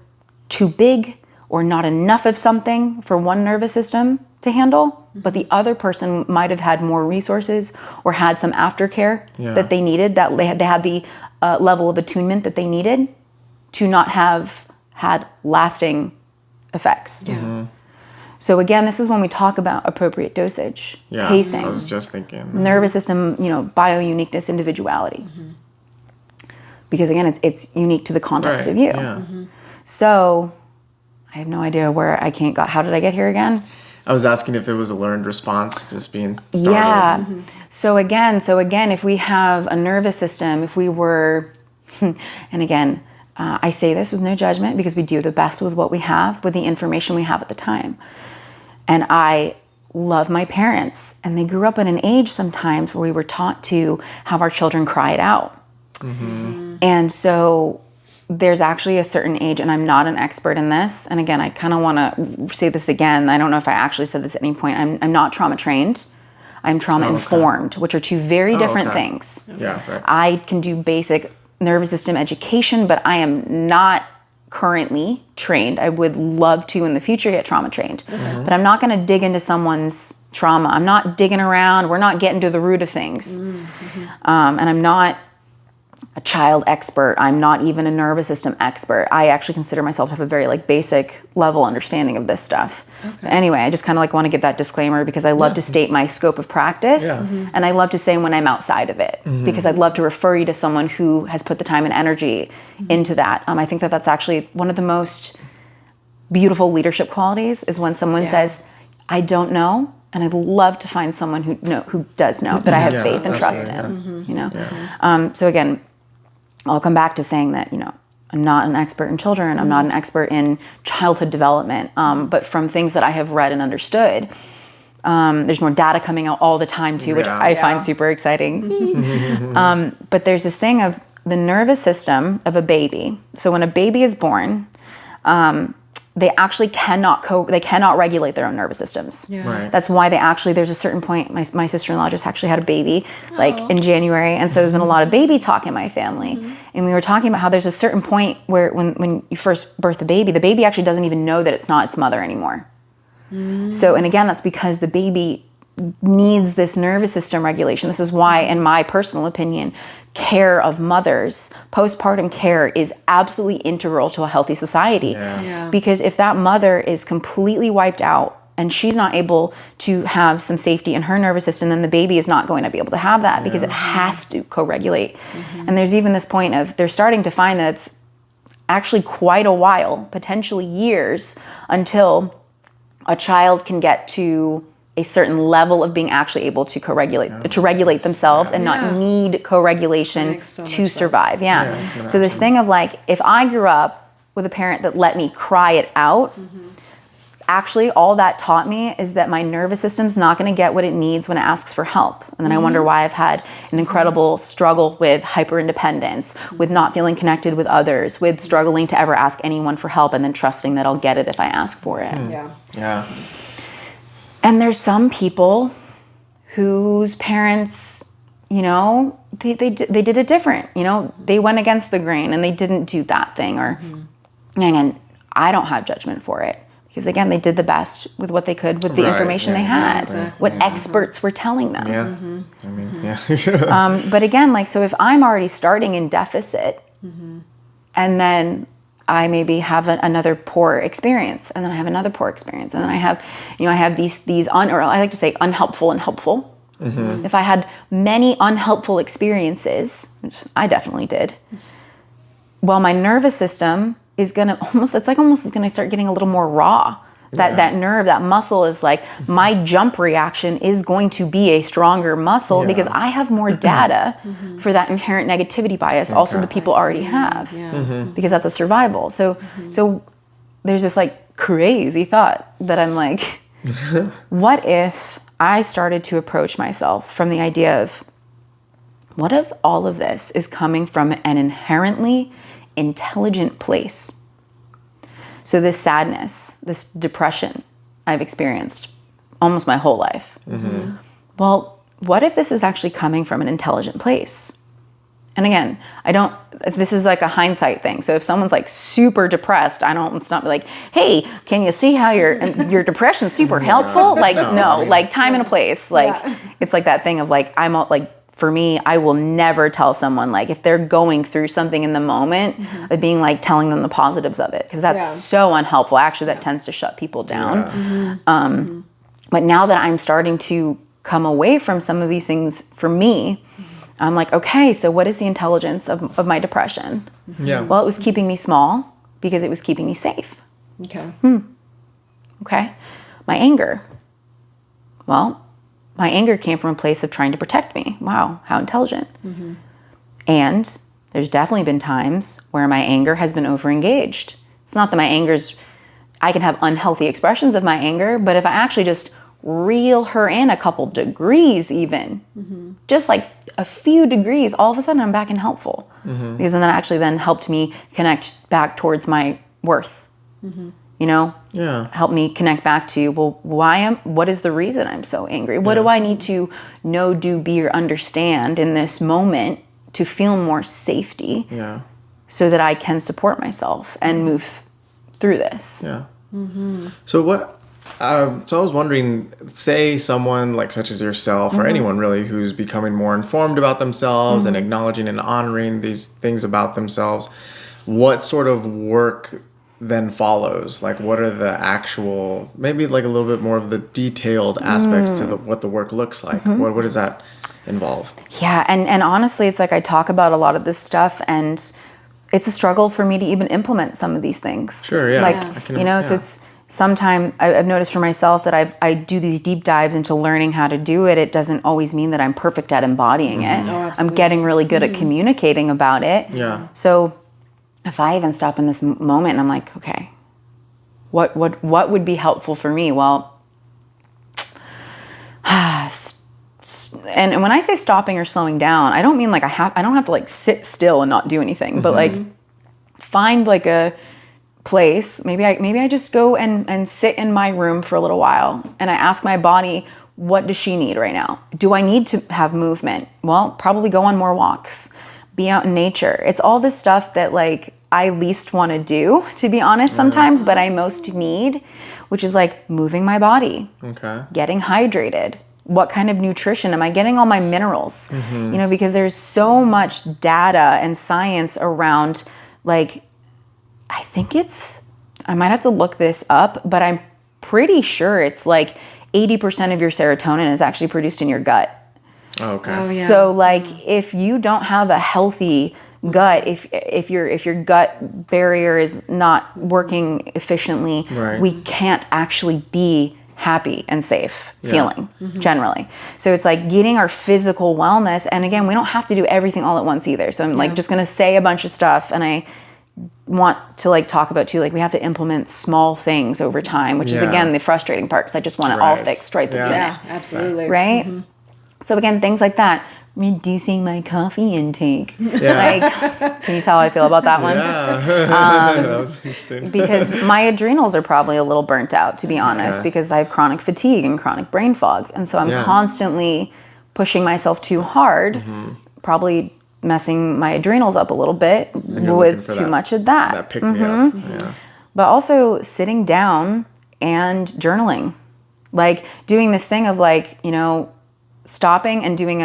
too big or not enough of something for one nervous system to handle, but the other person might have had more resources or had some aftercare that they needed, that they had the level of attunement that they needed to not have had lasting effects. Yeah. So again, this is when we talk about appropriate dosage, pacing. I was just thinking. Nervous system, bio-uniqueness, individuality. Because again, it's unique to the context of you. Yeah. So I have no idea where how did I get here again? I was asking if it was a learned response, just being started. Yeah. So again, if we have a nervous system, if we were, and again, I say this with no judgment because we do the best with what we have, with the information we have at the time. And I love my parents, and they grew up in an age sometimes where we were taught to have our children cry it out. And so there's actually a certain age, and I'm not an expert in this. And again, I kind of want to say this again. I don't know if I actually said this at any point. I'm not trauma trained. I'm trauma informed, which are two very different things. Yeah, right. I can do basic nervous system education, but I am not currently trained. I would love to in the future get trauma trained, but I'm not going to dig into someone's trauma. I'm not digging around. We're not getting to the root of things. And I'm not a child expert. I'm not even a nervous system expert. I actually consider myself to have a very basic level understanding of this stuff. But anyway, I just kind of want to give that disclaimer because I love to state my scope of practice, and I love to say when I'm outside of it because I'd love to refer you to someone who has put the time and energy into that. I think that's actually one of the most beautiful leadership qualities is when someone says, "I don't know." And I'd love to find someone who does know that I have faith and trust in. So again, I'll come back to saying that, I'm not an expert in children. I'm not an expert in childhood development. But from things that I have read and understood, there's more data coming out all the time too, which I find super exciting. But there's this thing of the nervous system of a baby. So when a baby is born, they actually cannot regulate their own nervous systems. Right. That's why there's a certain point, my sister-in-law just actually had a baby in January. And so there's been a lot of baby talk in my family. And we were talking about how there's a certain point where when you first birth the baby actually doesn't even know that it's not its mother anymore. So, and again, that's because the baby needs this nervous system regulation. This is why, in my personal opinion, care of mothers, postpartum care is absolutely integral to a healthy society. Because if that mother is completely wiped out and she's not able to have some safety in her nervous system, then the baby is not going to be able to have that because it has to co-regulate. And there's even this point of they're starting to find that it's actually quite a while, potentially years, until a child can get to a certain level of being actually able to regulate themselves and not need co-regulation to survive. So this thing of if I grew up with a parent that let me cry it out, actually all that taught me is that my nervous system's not going to get what it needs when it asks for help. And then I wonder why I've had an incredible struggle with hyper-independence, with not feeling connected with others, with struggling to ever ask anyone for help and then trusting that I'll get it if I ask for it. Yeah. And there's some people whose parents, you know, they did it different. You know, they went against the grain and they didn't do that thing. Or, and I don't have judgment for it. Because again, they did the best with what they could with the information they had, what experts were telling them. Yeah, I mean, yeah. But again, like, so if I'm already starting in deficit, and then I maybe have another poor experience, and then I have another poor experience, and then I have, you know, I have these or I like to say unhelpful and helpful. If I had many unhelpful experiences, which I definitely did, well, my nervous system is gonna almost gonna start getting a little more raw. That nerve, that muscle is like, my jump reaction is going to be a stronger muscle because I have more data for that inherent negativity bias. Also, the people already have because that's a survival. So there's this like crazy thought that I'm like, what if I started to approach myself from the idea of, what if all of this is coming from an inherently intelligent place? So this sadness, this depression I've experienced almost my whole life. Well, what if this is actually coming from an intelligent place? And again, this is like a hindsight thing. So if someone's like super depressed, it's not like, hey, can you see how your depression's super helpful? Like, no, like time and a place. Like, it's like that thing of like, for me, I will never tell someone, like, if they're going through something in the moment, of being like telling them the positives of it, because that's so unhelpful. Actually, that tends to shut people down. But now that I'm starting to come away from some of these things, for me, I'm like, okay, so what is the intelligence of my depression? Yeah. Well, it was keeping me small because it was keeping me safe. Okay. Okay. My anger. Well, my anger came from a place of trying to protect me. Wow, how intelligent. And there's definitely been times where my anger has been overengaged. It's not that I can have unhealthy expressions of my anger, but if I actually just reel her in a couple degrees even, just like a few degrees, all of a sudden I'm back in helpful. Because then that actually then helped me connect back towards my worth. You know, help me connect back to, well, what is the reason I'm so angry? What do I need to know, do, be, or understand in this moment to feel more safety so that I can support myself and move through this? Yeah. So so I was wondering, say someone like such as yourself or anyone really who's becoming more informed about themselves and acknowledging and honoring these things about themselves, what sort of work then follows? Like, what are the actual, maybe like a little bit more of the detailed aspects to what the work looks like? What does that involve? Yeah, and honestly, it's like I talk about a lot of this stuff, and it's a struggle for me to even implement some of these things. Sure, yeah. Like, so it's sometimes I've noticed for myself that I do these deep dives into learning how to do it. It doesn't always mean that I'm perfect at embodying it. I'm getting really good at communicating about it. Yeah. So if I even stop in this moment and I'm like, okay, what would be helpful for me? Well, and when I say stopping or slowing down, I don't mean like I don't have to like sit still and not do anything, but like find like a place. Maybe I just go and sit in my room for a little while, and I ask my body, what does she need right now? Do I need to have movement? Well, probably go on more walks. Be out in nature. It's all this stuff that like I least want to do, to be honest, sometimes, but I most need, which is like moving my body, getting hydrated. What kind of nutrition am I getting? All my minerals, you know, because there's so much data and science around, like, I might have to look this up, but I'm pretty sure it's like 80% of your serotonin is actually produced in your gut. Okay. Oh, yeah. So like if you don't have a healthy gut, if your gut barrier is not working efficiently, we can't actually be happy and safe feeling generally. So it's like getting our physical wellness, and again, we don't have to do everything all at once either. So I'm like just going to say a bunch of stuff, and I want to like talk about too, like we have to implement small things over time, which is again the frustrating part, because I just want it all fixed right this minute. Yeah, absolutely. Right? So again, things like that, reducing my coffee intake. Yeah. Like, can you tell how I feel about that one? Yeah. That was interesting. Because my adrenals are probably a little burnt out, to be honest, because I have chronic fatigue and chronic brain fog. And so I'm constantly pushing myself too hard, probably messing my adrenals up a little bit with too much of that. That pick me up. Yeah. But also sitting down and journaling. Like doing this thing of like, you know, stopping and doing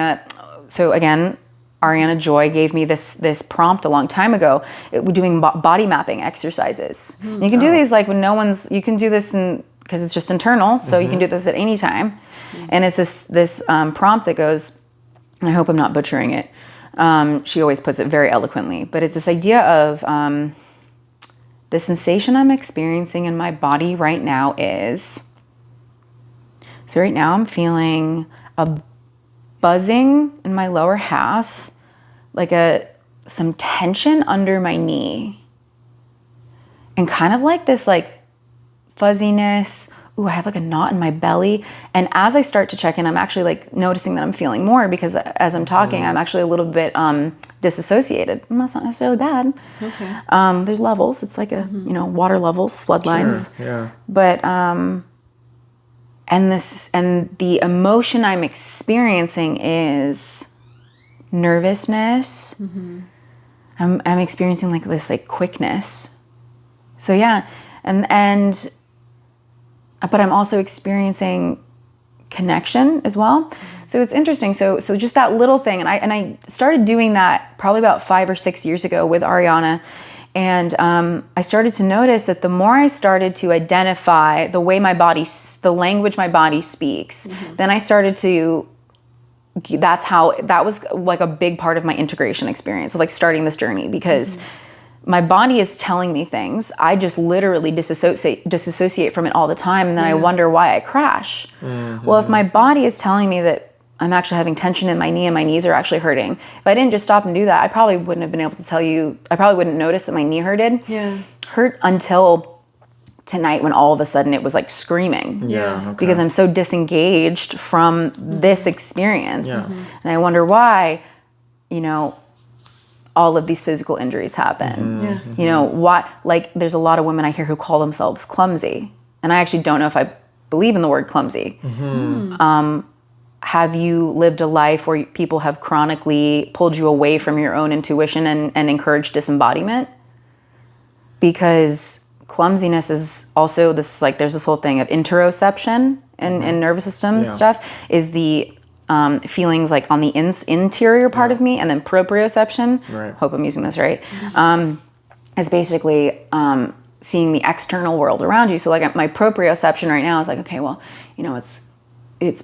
so again, Ariana Joy gave me this prompt a long time ago, doing body mapping exercises. And you can do these like when you can do this because it's just internal, so you can do this at any time. And it's this prompt that goes, and I hope I'm not butchering it. She always puts it very eloquently, but it's this idea of the sensation I'm experiencing in my body right now is, so right now I'm feeling a buzzing in my lower half, like some tension under my knee, and kind of like this like fuzziness. Ooh, I have like a knot in my belly. And as I start to check in, I'm actually like noticing that I'm feeling more, because as I'm talking, I'm actually a little bit disassociated. That's not necessarily bad. Okay. There's levels. It's like water levels, flood lines. Sure, yeah. But and the emotion I'm experiencing is nervousness. I'm experiencing like this like quickness. So yeah, and but I'm also experiencing connection as well. So it's interesting. So just that little thing, and I started doing that probably about 5 or 6 years ago with Ariana. And I started to notice that the more I started to identify the language my body speaks, then I started to, that was like a big part of my integration experience of like starting this journey, because my body is telling me things. I just literally disassociate from it all the time. And then I wonder why I crash. Well, if my body is telling me that I'm actually having tension in my knee and my knees are actually hurting, if I didn't just stop and do that, I probably wouldn't have been able to tell you, I probably wouldn't notice that my knee hurt until tonight, when all of a sudden it was like screaming. Yeah. Okay. Because I'm so disengaged from this experience. Yeah. And I wonder why, all of these physical injuries happen. Why, like there's a lot of women I hear who call themselves clumsy. And I actually don't know if I believe in the word clumsy. Have you lived a life where people have chronically pulled you away from your own intuition and encouraged disembodiment? Because clumsiness is also this, like, there's this whole thing of interoception and nervous system stuff, is the feelings like on the interior part of me, and then proprioception, hope I'm using this right, is basically seeing the external world around you. So like my proprioception right now is like, okay, well, it's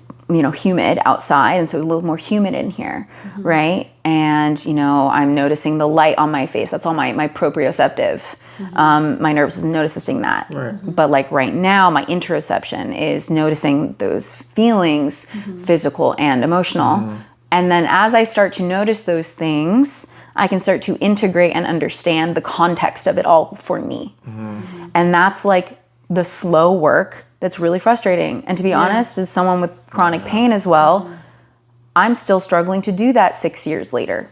humid outside, and so a little more humid in here, right? And I'm noticing the light on my face. That's all my proprioceptive. My nervous system noticing that. But like right now, my interoception is noticing those feelings, physical and emotional. And then as I start to notice those things, I can start to integrate and understand the context of it all for me. And that's like the slow work that's really frustrating. And to be honest, as someone with chronic pain as well, I'm still struggling to do that 6 years later.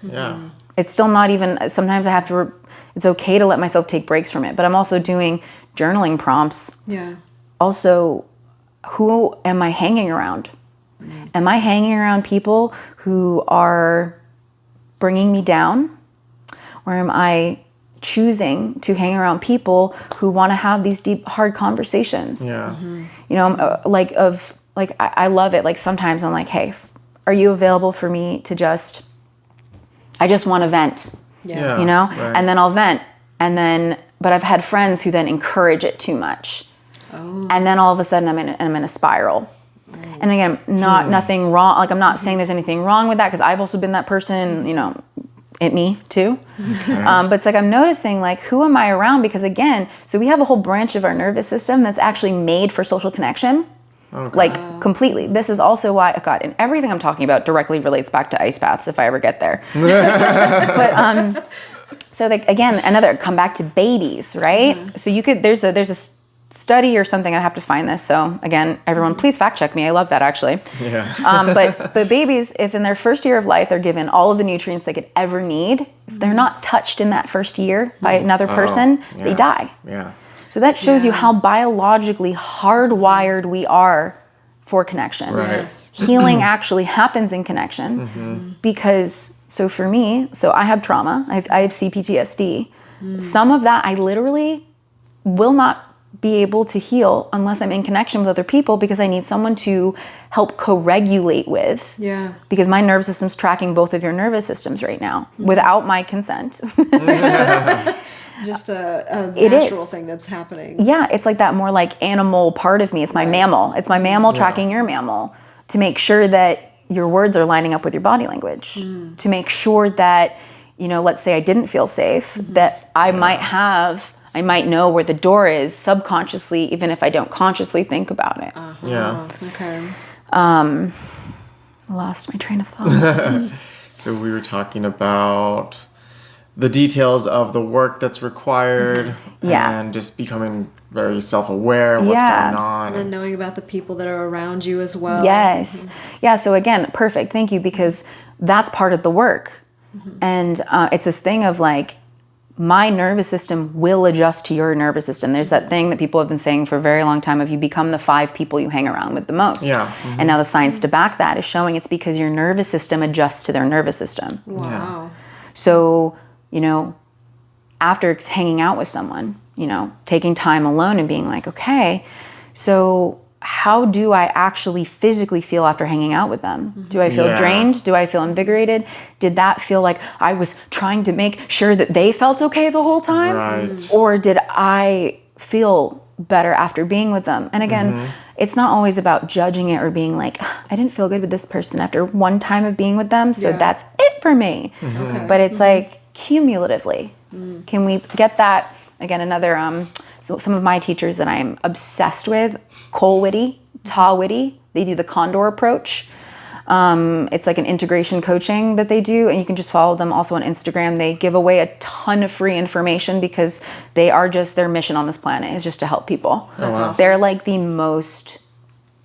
It's still not even, sometimes I have to, it's okay to let myself take breaks from it, but I'm also doing journaling prompts. Also, who am I hanging around? Am I hanging around people who are bringing me down? Or am I choosing to hang around people who want to have these deep, hard conversations? I love it. Like sometimes I'm like, hey, are you available for me to I just want to vent, and then I'll vent. But I've had friends who then encourage it too much. And then all of a sudden I'm in a spiral. And again, nothing wrong. Like I'm not saying there's anything wrong with that, because I've also been that person, it me too. But it's like I'm noticing, like, who am I around? Because again, so we have a whole branch of our nervous system that's actually made for social connection. Like completely. This is also why, God, and everything I'm talking about directly relates back to ice baths if I ever get there. But so like again, come back to babies, right? So you could there's a study or something. I have to find this. So again, everyone, please fact check me. I love that actually. Yeah. But babies, if in their first year of life, they're given all of the nutrients they could ever need, if they're not touched in that first year by another person, they die. Yeah. So that shows you how biologically hardwired we are for connection. Right. Yes. Healing actually happens in connection because, so for me, so I have trauma, I have CPTSD. Some of that I literally will not be able to heal unless I'm in connection with other people because I need someone to help co-regulate with. Yeah. Because my nervous system's tracking both of your nervous systems right now without my consent. Just a It natural is. thing that's happening. Yeah, it's like that more like animal part of me. It's my mammal. It's my mammal tracking your mammal to make sure that your words are lining up with your body language. To make sure that, let's say I didn't feel safe, that I might know where the door is subconsciously, even if I don't consciously think about it. Yeah. Okay. I lost my train of thought. So we were talking about the details of the work that's required and just becoming very self-aware of what's going on. And then knowing about the people that are around you as well. Yes. Yeah, so again, perfect. Thank you, because that's part of the work. And it's this thing of like, my nervous system will adjust to your nervous system. There's that thing that people have been saying for a very long time of you become the 5 people you hang around with the most. Yeah. And now the science to back that is showing it's because your nervous system adjusts to their nervous system. Wow. So, after hanging out with someone, taking time alone and being like, okay, so how do I actually physically feel after hanging out with them? Do I feel drained? Do I feel invigorated? Did that feel like I was trying to make sure that they felt okay the whole time? Right. Or did I feel better after being with them? And again, it's not always about judging it or being like, I didn't feel good with this person after one time of being with them, so that's it for me. Okay. But it's like cumulatively. Can we get that? Again, another, so some of my teachers that I'm obsessed with, Cole Whitty, Ta Whitty, they do the Condor approach. It's like an integration coaching that they do, and you can just follow them also on Instagram. They give away a ton of free information because their mission on this planet is just to help people. That's awesome. They're like the most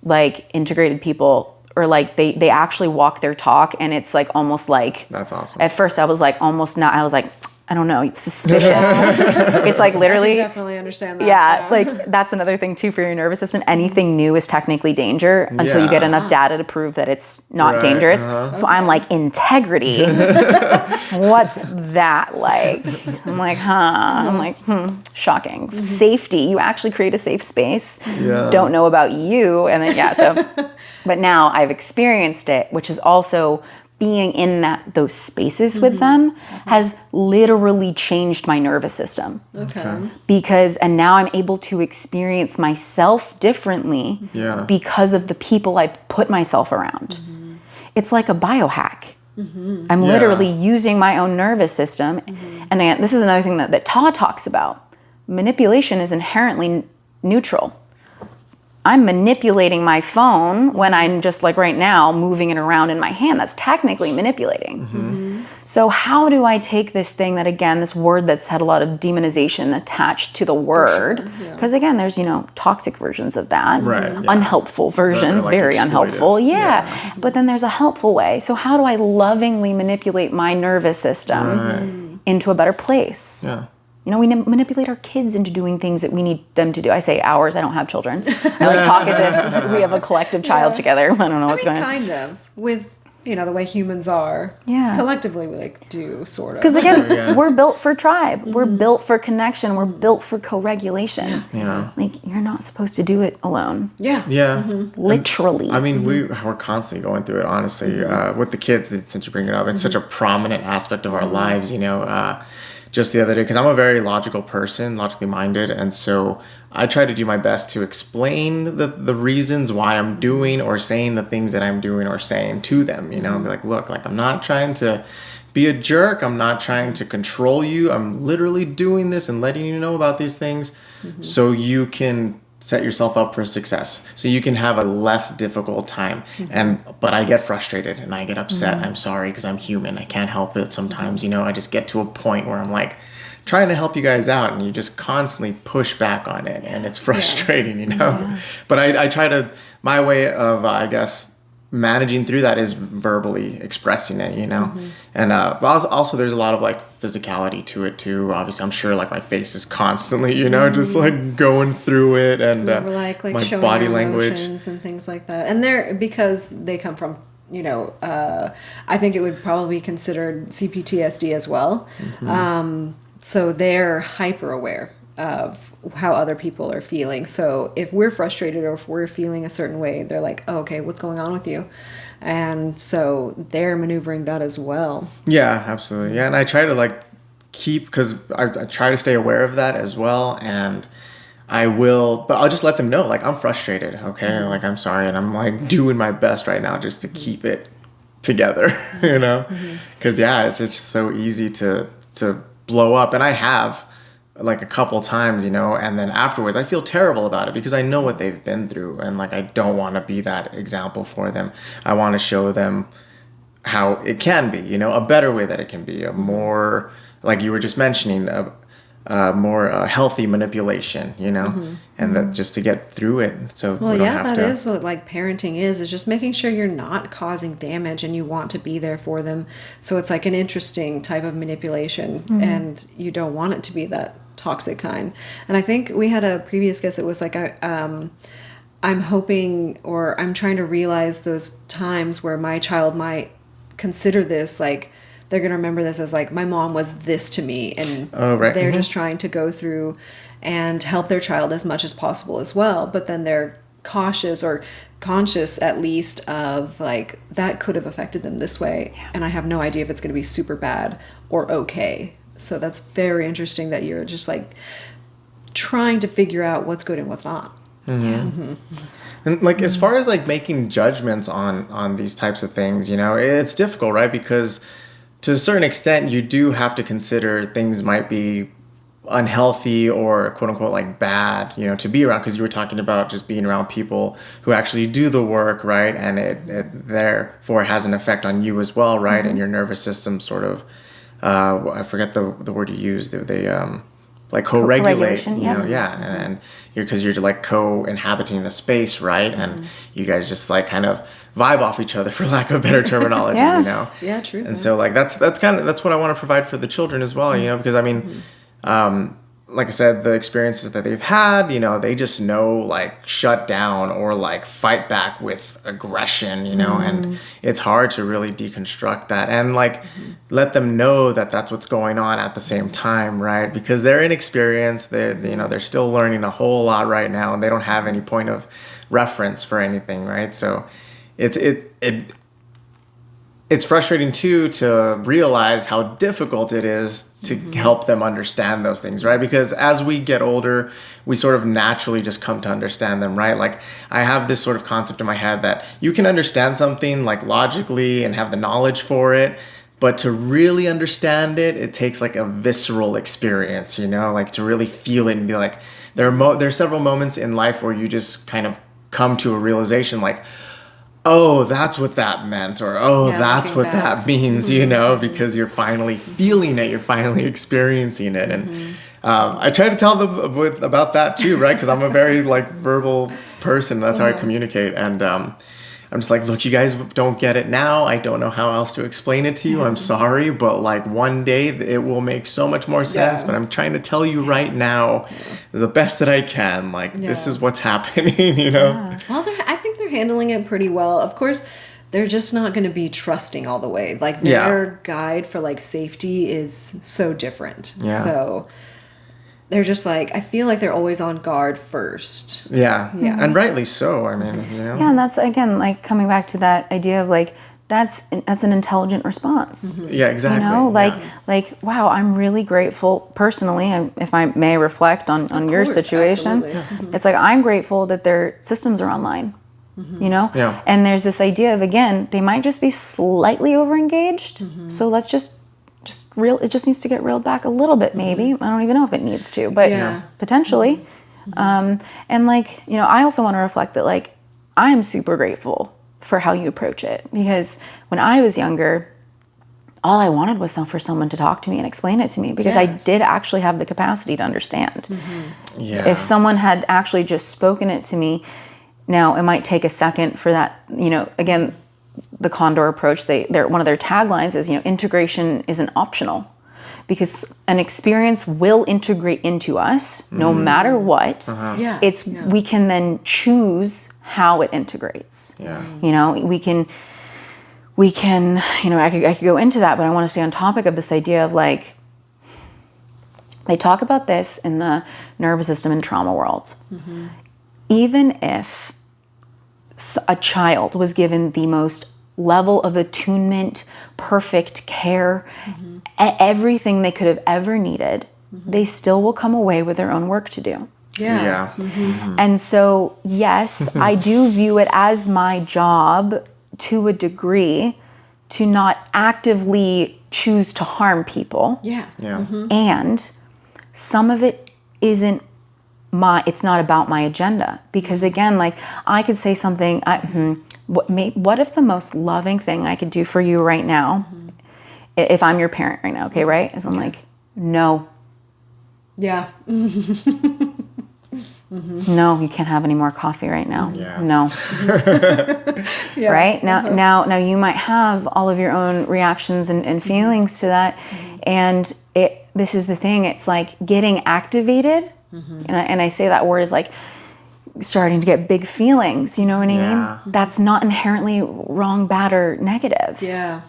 like integrated people, or like they actually walk their talk, and it's like almost like, That's awesome. at first I was like almost not, I was like, I don't know, it's suspicious. It's like literally. I can definitely understand that. Yeah, like that's another thing too for your nervous system. Anything new is technically danger until you get enough data to prove that it's not dangerous. So I'm like, integrity. What's that like? I'm like, I'm like, shocking. Safety. You actually create a safe space. Yeah. Don't know about you. And then, so, but now I've experienced it, which is also being in those spaces with them has literally changed my nervous system. Okay. And now I'm able to experience myself differently because of the people I put myself around. It's like a biohack. I'm literally using my own nervous system. And this is another thing that Ta talks about. Manipulation is inherently neutral. I'm manipulating my phone when I'm just like right now moving it around in my hand. That's technically manipulating. So how do I take this thing that, again, this word that's had a lot of demonization attached to the word? Because again, there's, toxic versions of that. Right, yeah. Unhelpful versions, Like very exploitive. unhelpful. Yeah. But then there's a helpful way. So how do I lovingly manipulate my nervous system into a better place? Yeah. We manipulate our kids into doing things that we need them to do. I say ours. I don't have children. I like talk as if we have a collective child together. I don't know what's going on. Kind of. With, the way humans are. Yeah. Collectively, we do, sort of. Because again, we're built for tribe. We're built for connection. We're built for co-regulation. Yeah. Like, you're not supposed to do it alone. Yeah. Yeah. Literally. I mean, we're constantly going through it, honestly. With the kids, since you bring it up, it's such a prominent aspect of our lives, just the other day, because I'm a very logical person, logically minded, and so I try to do my best to explain the reasons why I'm doing or saying the things that I'm doing or saying to them, and be like, look, like, I'm not trying to be a jerk, I'm not trying to control you, I'm literally doing this and letting you know about these things so you can set yourself up for success, so you can have a less difficult time. But I get frustrated and I get upset. I'm sorry, because I'm human. I can't help it sometimes. I just get to a point where I'm like trying to help you guys out, and you just constantly push back on it, and it's frustrating, you know. But I try to, my way of I guess managing through that is verbally expressing it, you know. And but also there's a lot of like physicality to it too. Obviously, I'm sure like my face is constantly, you know, just like going through it, and We're like my showing body our language emotions and things like that. And they're, because they come from, you know, I think it would probably be considered CPTSD as well. So they're hyper aware of how other people are feeling. So if we're frustrated or if we're feeling a certain way, they're like, oh, okay, what's going on with you? And so they're maneuvering that as well. Yeah, absolutely. Yeah, and I try to like keep, because I try to stay aware of that as well, and I will, but I'll just let them know like I'm frustrated, okay, like I'm sorry, and I'm like doing my best right now just to keep it together, you know, because it's just so easy to blow up, and I have like a couple times, you know, and then afterwards I feel terrible about it because I know what they've been through, and like I don't want to be that example for them. I want to show them how it can be, you know, a better way that it can be, a more, like you were just mentioning, a more healthy manipulation, you know, and that just to get through it. So Well, we don't yeah, have that to. is what like parenting is just making sure you're not causing damage and you want to be there for them. So it's like an interesting type of manipulation, and you don't want it to be that toxic kind. And I think we had a previous guest that was like, I'm hoping, or I'm trying to realize those times where my child might consider this like, they're going to remember this as like, my mom was this to me, and they're just trying to go through and help their child as much as possible as well. But then they're cautious or conscious at least of like, that could have affected them this way. And I have no idea if it's going to be super bad or okay. So that's very interesting that you're just like trying to figure out what's good and what's not. And like as far as like making judgments on these types of things, you know, it's difficult, right? Because to a certain extent, you do have to consider things might be unhealthy or quote unquote like bad, you know, to be around, because you were talking about just being around people who actually do the work, right? And it therefore has an effect on you as well, right? And your nervous system sort of, I forget the word you used, they like co-regulate, you know, and because you're like co-inhabiting a space, right? And you guys just like kind of vibe off each other, for lack of better terminology, you know? Yeah, true. And so like that's what I want to provide for the children as well, you know, because I mean, like I said, the experiences that they've had, you know, they just know like shut down or like fight back with aggression, you know, and it's hard to really deconstruct that and like let them know that that's what's going on at the same time, right? Because they're inexperienced, they're still learning a whole lot right now, and they don't have any point of reference for anything, right? So it's frustrating too to realize how difficult it is to help them understand those things, right? Because as we get older, we sort of naturally just come to understand them, right? Like I have this sort of concept in my head that you can understand something like logically and have the knowledge for it, but to really understand it, it takes like a visceral experience, you know, like to really feel it and be like, there are several moments in life where you just kind of come to a realization like, oh, that's what that meant, or that's what that means, you know, because you're finally feeling it, you're finally experiencing it. And I try to tell them about that too, right? Because I'm a very like verbal person. That's how I communicate. And I'm just like, look, you guys don't get it now. I don't know how else to explain it to you. I'm sorry, but like one day it will make so much more sense. But I'm trying to tell you right now the best that I can. Like this is what's happening, you know? Yeah. Well, I think they're handling it pretty well. Of course, they're just not going to be trusting all the way. Like their guide for like safety is so different. Yeah. So they're just like, I feel like they're always on guard first. Yeah. And rightly so. I mean, you know. Yeah, and that's again like coming back to that idea of like that's an intelligent response. Yeah, exactly. You know, like wow, I'm really grateful personally, if I may reflect on your situation. It's like I'm grateful that their systems are online. You know? Yeah. And there's this idea of again, they might just be slightly overengaged. So let's just it just needs to get reeled back a little bit maybe. I don't even know if it needs to, but potentially. And like, you know, I also want to reflect that like I'm super grateful for how you approach it, because when I was younger, all I wanted was for someone to talk to me and explain it to me, because I Yes. did actually have the capacity to understand. Yeah. If someone had actually just spoken it to me, now it might take a second for that, again, the Condor approach, one of their taglines is, integration isn't optional, because an experience will integrate into us no matter what. Yeah. We can then choose how it integrates. Yeah. We can, I could go into that, but I want to stay on topic of this idea of like, they talk about this in the nervous system and trauma world. Even if a child was given the most level of attunement, perfect care, everything they could have ever needed, they still will come away with their own work to do. Yeah. And so, yes, I do view it as my job to a degree to not actively choose to harm people. Yeah. Yeah. And some of it isn't it's not about my agenda, because again, like I could say something, what if the most loving thing I could do for you right now, if I'm your parent right now, okay, right? Is I'm like, no, Yeah. no, you can't have any more coffee right now. Yeah. No. Yeah. Right? Now you might have all of your own reactions and feelings to that. And this is the thing, it's like getting activated. And I say that word is like starting to get big feelings, you know what I Yeah. mean? That's not inherently wrong, bad, or negative. Yeah.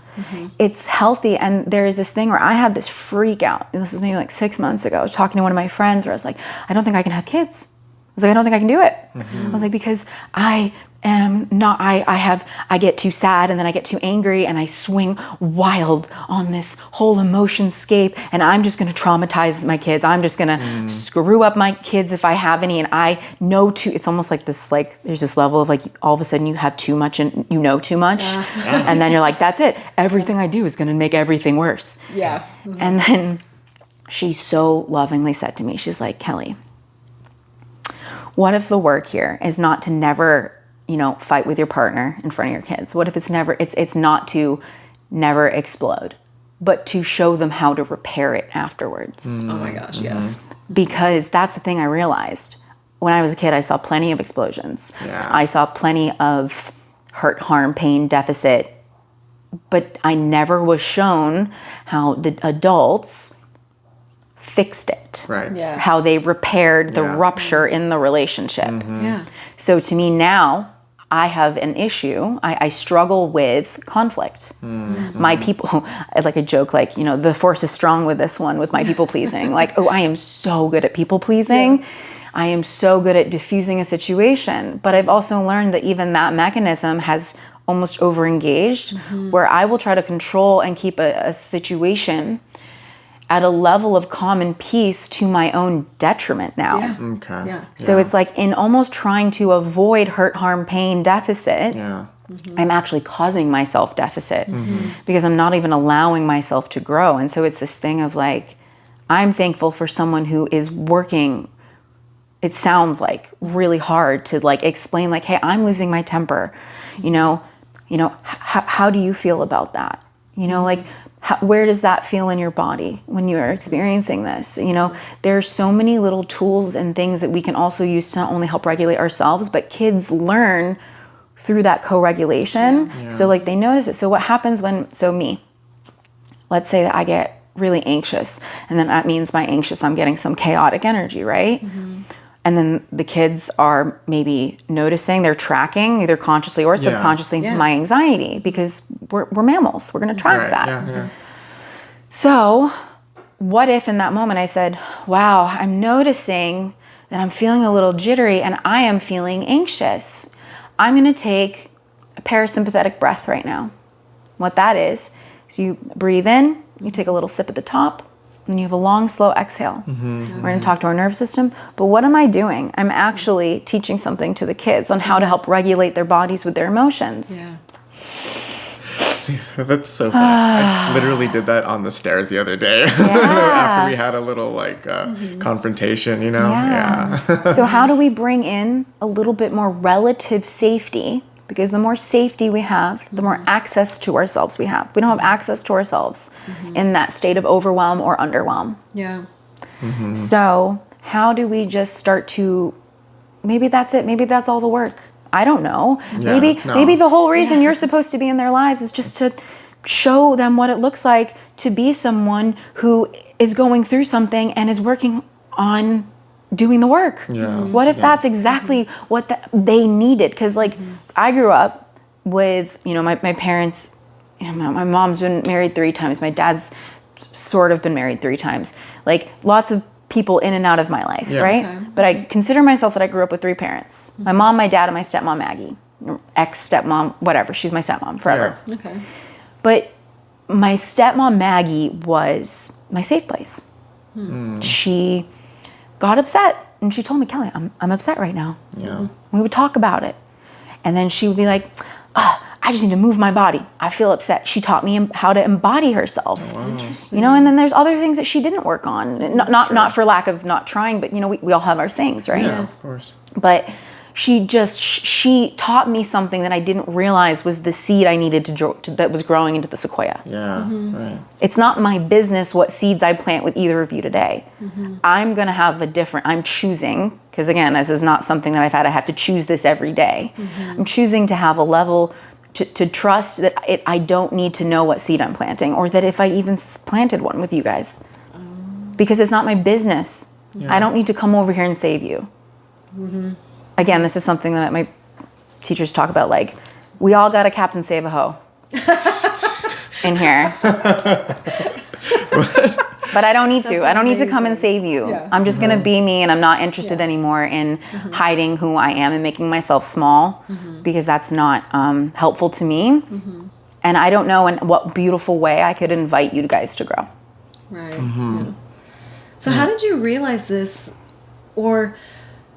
It's healthy. And there is this thing where I had this freak out. And this was maybe like 6 months ago. I was talking to one of my friends where I was like, I don't think I can have kids. I was like, I don't think I can do it. I was like, because I am not, I get too sad, and then I get too angry, and I swing wild on this whole emotion scape, and I'm just going to traumatize my kids. I'm just going to screw up my kids if I have any. And I know it's almost like this, like there's this level of like, all of a sudden you have too much and you know too much. And then you're like, that's it. Everything I do is going to make everything worse. Yeah. And then she so lovingly said to me, she's like, Kelly, what if the work here is not to never, fight with your partner in front of your kids? What if it's not to never explode, but to show them how to repair it afterwards? Oh my gosh, yes. Because that's the thing I realized. When I was a kid, I saw plenty of explosions. Yeah. I saw plenty of hurt, harm, pain, deficit, but I never was shown how the adults fixed it. Right. Yeah. How they repaired the Yeah. rupture in the relationship. Yeah. So to me now, I have an issue. I struggle with conflict. My people, I like a joke, like, the force is strong with this one, with my people pleasing. Like, I am so good at people pleasing. Yeah. I am so good at diffusing a situation. But I've also learned that even that mechanism has almost overengaged, where I will try to control and keep a situation at a level of calm and peace to my own detriment now. Yeah. Okay. Yeah. So it's like in almost trying to avoid hurt, harm, pain, deficit, Yeah. I'm actually causing myself deficit because I'm not even allowing myself to grow. And so it's this thing of like, I'm thankful for someone who is working, it sounds like really hard to like explain like, hey, I'm losing my temper. How do you feel about that? Where does that feel in your body when you are experiencing this? There are so many little tools and things that we can also use to not only help regulate ourselves, but kids learn through that co-regulation. Yeah. So like they notice it. So what happens let's say that I get really anxious, and then that means I'm getting some chaotic energy, right? And then the kids are maybe noticing, they're tracking either consciously or subconsciously my anxiety, because we're mammals. We're going to track that. Yeah. So what if in that moment I said, wow, I'm noticing that I'm feeling a little jittery and I am feeling anxious. I'm going to take a parasympathetic breath right now. What that is you breathe in, you take a little sip at the top, and you have a long, slow exhale. We're going to talk to our nervous system. But what am I doing? I'm actually teaching something to the kids on how to help regulate their bodies with their emotions. Yeah. That's so funny. I literally did that on the stairs the other day after we had a little confrontation, Yeah. So how do we bring in a little bit more relative safety Because the more safety we have, the more access to ourselves we have. We don't have access to ourselves in that state of overwhelm or underwhelm. Yeah. So how do we just start to, maybe that's it. Maybe that's all the work. I don't know. Yeah, Maybe the whole reason Yeah. you're supposed to be in their lives is just to show them what it looks like to be someone who is going through something and is working on doing the work. Yeah. What if that's exactly what they needed? Because like I grew up with, you know, my parents, you know, my mom's been married 3 times. My dad's sort of been married 3 times. Like lots of people in and out of my life, Yeah. right? Okay. But I consider myself that I grew up with 3 parents. My mom, my dad, and my stepmom, Maggie. Ex-stepmom, whatever. She's my stepmom forever. Yeah. Okay. But my stepmom, Maggie, was my safe place. She got upset and she told me, Kelly, I'm upset right now. Yeah. We would talk about it. And then she would be like, I just need to move my body. I feel upset. She taught me how to embody herself. Interesting. You know, and then there's other things that she didn't work on. Not for lack of not trying, but you know, we all have our things, right? Yeah, of course. But she taught me something that I didn't realize was the seed I needed that was growing into the sequoia. Yeah, right. It's not my business what seeds I plant with either of you today. I'm going to have I'm choosing, because again, this is not something that I have to choose this every day. I'm choosing to have a level to trust that I don't need to know what seed I'm planting, or that if I even planted one with you guys, because it's not my business. Yeah. I don't need to come over here and save you. Again, this is something that my teachers talk about, like, we all got a Captain Save a Hoe in here. But I don't need to. That's I don't need to come and amazing. save you. Yeah. I'm just going to be me, and I'm not interested anymore in hiding who I am and making myself small, because that's not helpful to me. And I don't know in what beautiful way I could invite you guys to grow. Right. Yeah. So how did you realize this, or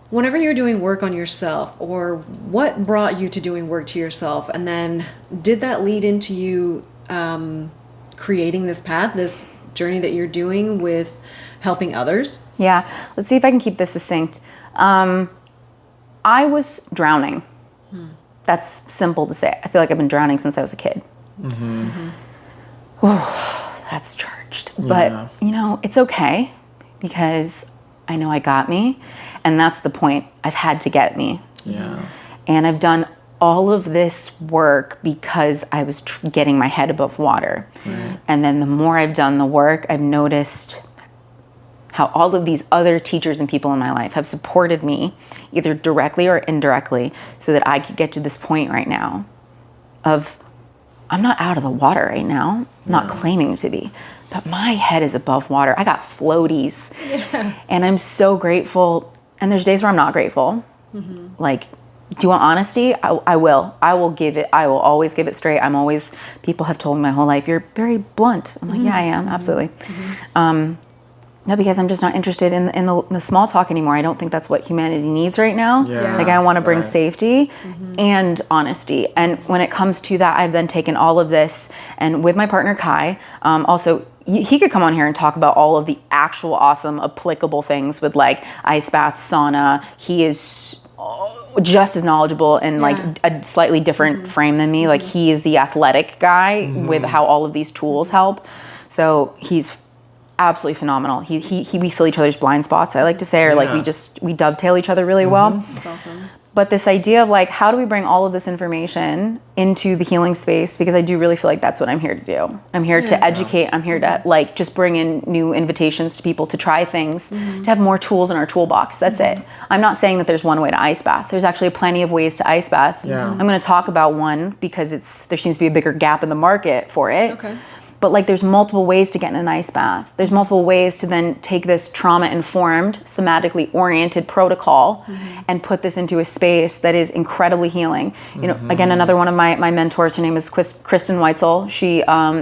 whenever you're doing work on yourself, or what brought you to doing work to yourself, and then did that lead into you creating this path, this journey that you're doing with helping others? Yeah. Let's see if I can keep this succinct. I was drowning. That's simple to say. I feel like I've been drowning since I was a kid. That's charged. But, Yeah. you know, it's okay, because I know I got me, and that's the point. I've had to get me. Yeah. And I've done all of this work because I was getting my head above water. And then the more I've done the work, I've noticed how all of these other teachers and people in my life have supported me, either directly or indirectly, so that I could get to this point right now of, I'm not out of the water right now. I'm not claiming to be, but my head is above water. I got floaties. And I'm so grateful. And there's days where I'm not grateful. Like, do you want honesty? I will. I will give it. I will always give it straight. People have told me my whole life, you're very blunt. I'm like, yeah, I am. Absolutely. No, because I'm just not interested in the small talk anymore. I don't think that's what humanity needs right now. Yeah. Like, I want to bring Right. safety and honesty. And when it comes to that, I've then taken all of this, and with my partner Kai, also, he could come on here and talk about all of the actual awesome applicable things with like ice bath, sauna. He is just as knowledgeable in like a slightly different frame than me. Like, he is the athletic guy with how all of these tools help. So he's absolutely phenomenal. We fill each other's blind spots, I like to say, or like we dovetail each other really well. That's awesome. But this idea of like, how do we bring all of this information into the healing space? Because I do really feel like that's what I'm here to do. I'm here to educate. I'm here to like just bring in new invitations to people to try things, to have more tools in our toolbox. That's it. I'm not saying that there's one way to ice bath. There's actually plenty of ways to ice bath. Yeah. I'm going to talk about one because there seems to be a bigger gap in the market for it. Okay. But like, there's multiple ways to get in an ice bath. There's multiple ways to then take this trauma-informed, somatically oriented protocol and put this into a space that is incredibly healing. You know, again, another one of my mentors, her name is Kristen Weitzel. She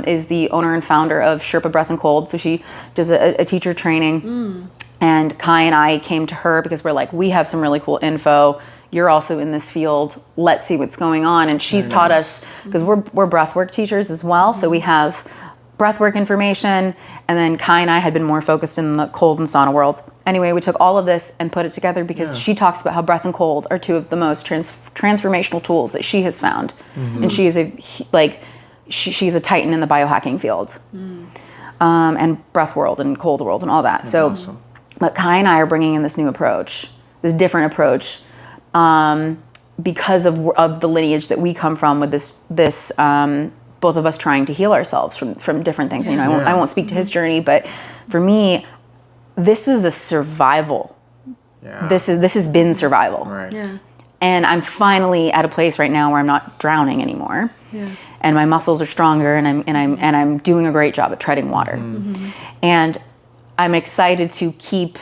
is the owner and founder of Sherpa Breath and Cold. So she does a teacher training. And Kai and I came to her because we're like, we have some really cool info. You're also in this field. Let's see what's going on. And she's taught us, because we're breathwork teachers as well. So we have breathwork information, and then Kai and I had been more focused in the cold and sauna world. Anyway, we took all of this and put it together because she talks about how breath and cold are two of the most transformational tools that she has found. And she is she's a titan in the biohacking field. And breath world and cold world and all that. That's so awesome. But Kai and I are bringing in this new approach, this different approach, because of the lineage that we come from with this both of us trying to heal ourselves from different things. You know, I won't speak to his journey, but for me, this was a survival. Yeah. This has been survival. Right. Yeah. And I'm finally at a place right now where I'm not drowning anymore. Yeah. And my muscles are stronger, and I'm doing a great job at treading water. And I'm excited to keep.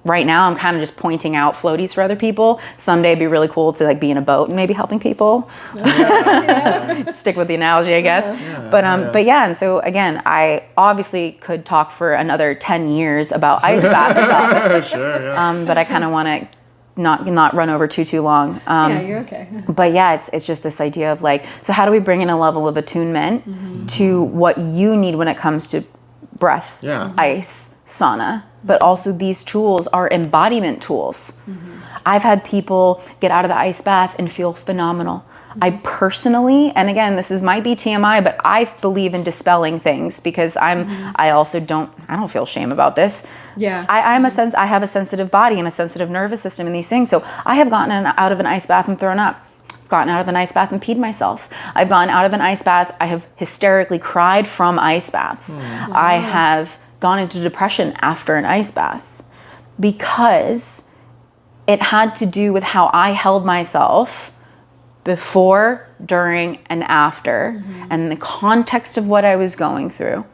Right now, I'm kind of just pointing out floaties for other people. Someday it'd be really cool to like be in a boat and maybe helping people. Stick with the analogy, I guess. But yeah, and so again, I obviously could talk for another 10 years about ice bath stuff. Sure, yeah. But I kind of want to not run over too long. Yeah, you're okay. But yeah, it's just this idea of like, so how do we bring in a level of attunement to what you need when it comes to breath, ice, sauna, but also these tools are embodiment tools. I've had people get out of the ice bath and feel phenomenal. I personally, and again, might be TMI, but I believe in dispelling things because I also don't feel shame about this. Yeah. I have a sensitive body and a sensitive nervous system and these things. So I have gotten out of an ice bath and thrown up. Gotten out of an ice bath and peed myself. I've gotten out of an ice bath. I have hysterically cried from ice baths. I have gone into depression after an ice bath because it had to do with how I held myself before, during, and after, and the context of what I was going through.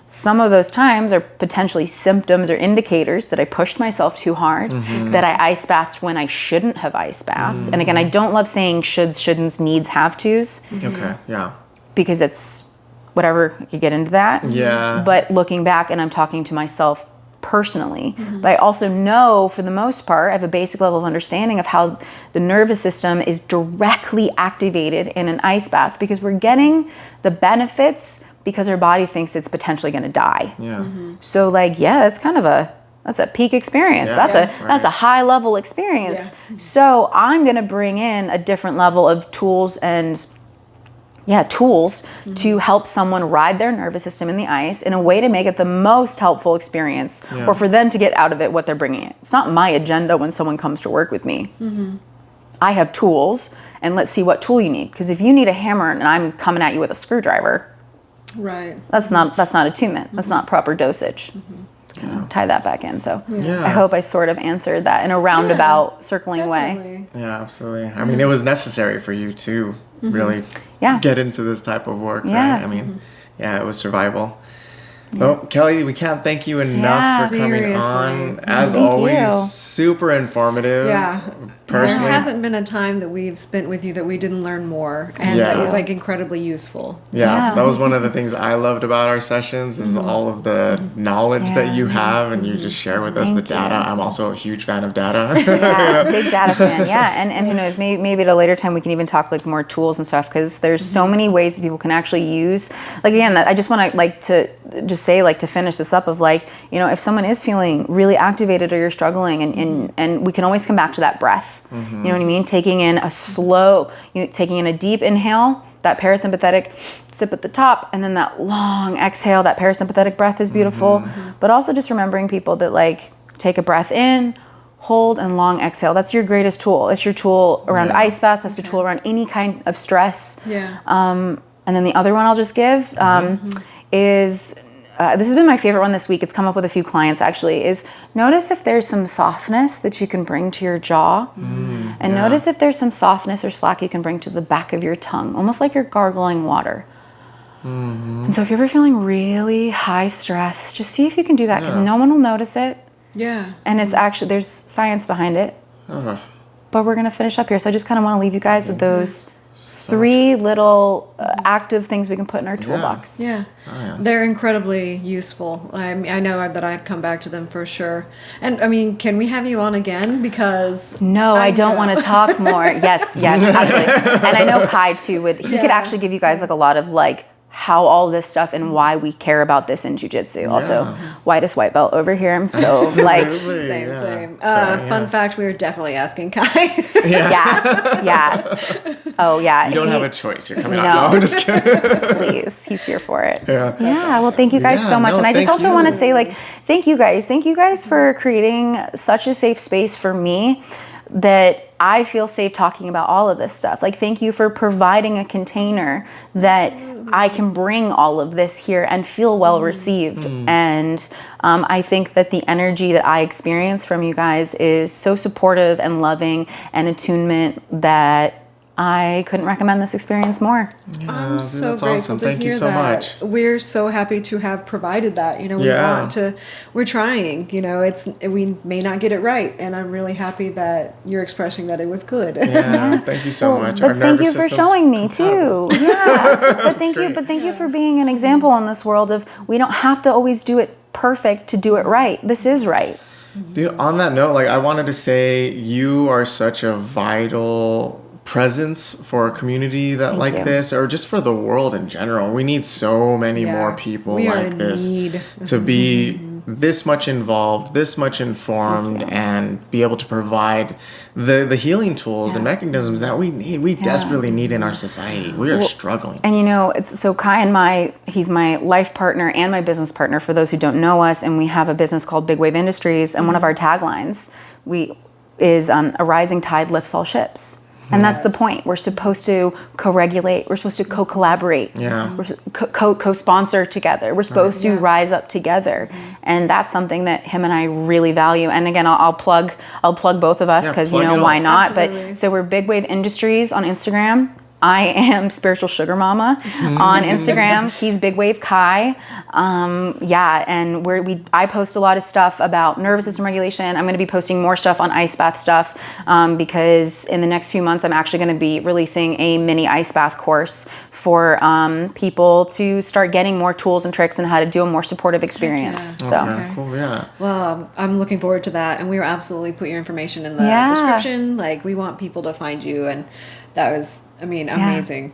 Some of those times are potentially symptoms or indicators that I pushed myself too hard, that I ice bathed when I shouldn't have ice bathed. And again, I don't love saying shoulds, shouldn'ts, needs, have tos, Okay, yeah. because it's whatever, I could get into that. Yeah. But looking back, and I'm talking to myself personally, but I also know for the most part, I have a basic level of understanding of how the nervous system is directly activated in an ice bath because we're getting the benefits because our body thinks it's potentially going to die. Yeah. So like, yeah, that's a peak experience. Yeah. That's a high level experience. So I'm going to bring in a different level of tools and tools to help someone ride their nervous system in the ice in a way to make it the most helpful experience or for them to get out of it what they're bringing in. It's not my agenda when someone comes to work with me. I have tools, and let's see what tool you need. Because if you need a hammer and I'm coming at you with a screwdriver, Right. that's not attunement. That's not proper dosage. Tie that back in. So Yeah. I hope I sort of answered that in a roundabout, circling way. Definitely. Yeah, absolutely. I mean, it was necessary for you to really get into this type of work, Yeah. right? I mean, it was survival. Well, Kelly, we can't thank you enough Yeah. for coming Seriously. on. As Thank always, you. super informative. Yeah. Personally, There hasn't been a time that we've spent with you that we didn't learn more, and Yeah. that was like incredibly useful. yeah, that was one of the things I loved about our sessions is all of the knowledge that you have and you just share with us the Thank data. you. I'm also a huge fan of data. Yeah, big data fan. Yeah, and who knows? Maybe at a later time we can even talk like more tools and stuff because there's so many ways that people can actually use. Like again, I just want to like to just say like to finish this up of like if someone is feeling really activated or you're struggling and we can always come back to that breath. You know what I mean? Taking in taking in a deep inhale, that parasympathetic sip at the top, and then that long exhale. That parasympathetic breath is beautiful, but also just remembering people that like take a breath in, hold, and long exhale. That's your greatest tool. It's your tool around ice bath. That's the tool around any kind of stress. Yeah. And then the other one I'll just give is, this has been my favorite one this week. It's come up with a few clients actually, is notice if there's some softness that you can bring to your jaw. And notice if there's some softness or slack you can bring to the back of your tongue, almost like you're gargling water. And so if you're ever feeling really high stress, just see if you can do that because no one will notice it. Yeah. And it's actually, there's science behind it. But we're going to finish up here. So I just kind of want to leave you guys with those 3 little active things we can put in our toolbox. Yeah. They're incredibly useful. I know that I've come back to them for sure. And I mean, can we have you on again? Because No, I don't want to talk more. Yes, absolutely. And I know Kai too he could actually give you guys like a lot of like how all this stuff and why we care about this in jiu-jitsu. Also, whitest white belt over here. I'm so like, Same. Fun fact, we were definitely asking Kai. yeah. Oh yeah. You don't have a choice. You're coming out. No, I'm just kidding. Please, he's here for it. Yeah. Yeah. Well, thank you guys so much. And I just also want to say, like, thank you guys for creating such a safe space for me that I feel safe talking about all of this stuff. Like, thank you for providing a container that I can bring all of this here and feel well received. And I think that the energy that I experience from you guys is so supportive and loving and attunement that I couldn't recommend this experience more. I'm so that's grateful awesome. to Thank you hear so that. much. We're so happy to have provided that. You know, we're trying. You know, we may not get it right, and I'm really happy that you're expressing that it was good. Yeah, thank you so much. But thank you for showing me too. Yeah. But thank you for being an example in this world of we don't have to always do it perfect to do it right. This is right. Dude, on that note, like I wanted to say you are such a vital presence for a community that this, or just for the world in general. We need so many more people like this to be this much involved, this much informed, and be able to provide the healing tools and mechanisms that we need. We desperately need in our society. We are struggling. And you know, it's so Kai and he's my life partner and my business partner for those who don't know us, and we have a business called Big Wave Industries, and one of our taglines is a rising tide lifts all ships. And that's the point. We're supposed to co-regulate. We're supposed to co-collaborate. Yeah. We're co-sponsor together. We're supposed to rise up together. And that's something that him and I really value. And again, I'll plug both of us because, why not? Absolutely. But so we're Big Wave Industries on Instagram. I am Spiritual Sugar Mama on Instagram. He's Big Wave Kai. And I post a lot of stuff about nervous system regulation. I'm going to be posting more stuff on ice bath stuff because in the next few months, I'm actually going to be releasing a mini ice bath course for people to start getting more tools and tricks and how to do a more supportive experience. Yeah. So. Okay, cool, yeah. Well, I'm looking forward to that, and we will absolutely put your information in the description. Like, we want people to find you, and that was, amazing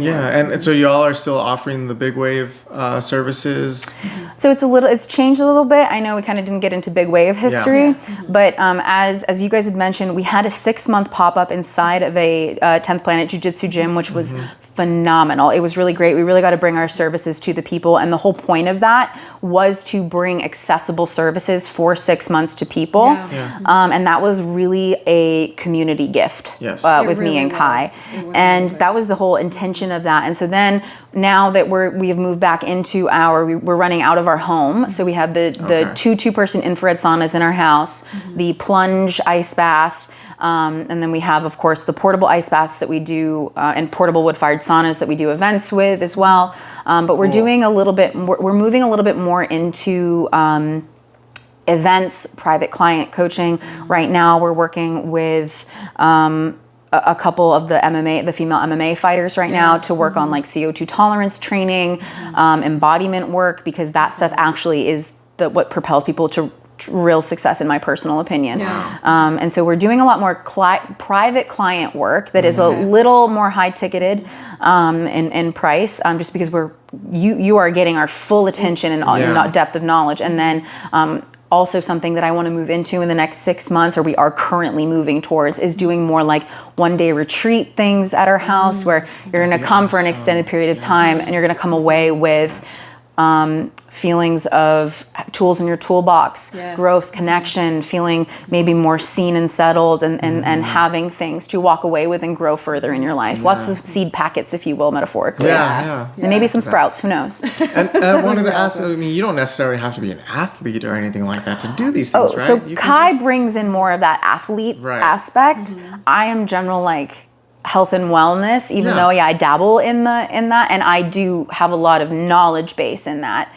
Yeah, work. and so y'all are still offering the Big Wave services. So it's changed a little bit. I know we kind of didn't get into Big Wave history, but as you guys had mentioned, we had a 6-month pop-up inside of a 10th Planet Jiu-Jitsu gym, which was phenomenal. It was really great. We really got to bring our services to the people, and the whole point of that was to bring accessible services for 6 months to people. And that was really a community gift with me and Kai. And that was the whole intention of that. And so then now that we have moved back into we're running out of our home. So we have the two-person infrared saunas in our house, the plunge ice bath, and then we have, of course, the portable ice baths that we do and portable wood-fired saunas that we do events with as well. But we're doing we're moving a little bit more into events, private client coaching. Right now we're working with a couple of the female MMA fighters right now to work on like CO2 tolerance training, embodiment work, because that stuff actually is what propels people to real success in my personal opinion. And so we're doing a lot more private client work that is a little more high ticketed in price, just because you are getting our full attention and depth of knowledge. And then also something that I want to move into in the next 6 months, or we are currently moving towards, is doing more like 1-day retreat things at our house where you're going to come for an extended period of time and you're going to come away with feelings of tools in your toolbox, growth, connection, feeling maybe more seen and settled, and having things to walk away with and grow further in your life. Lots of seed packets, if you will, metaphorically. And maybe some sprouts, who knows? And I wanted to ask, you don't necessarily have to be an athlete or anything like that to do these things, right? So Kai brings in more of that athlete aspect. I am general like health and wellness, even though I dabble in that, and I do have a lot of knowledge base in that.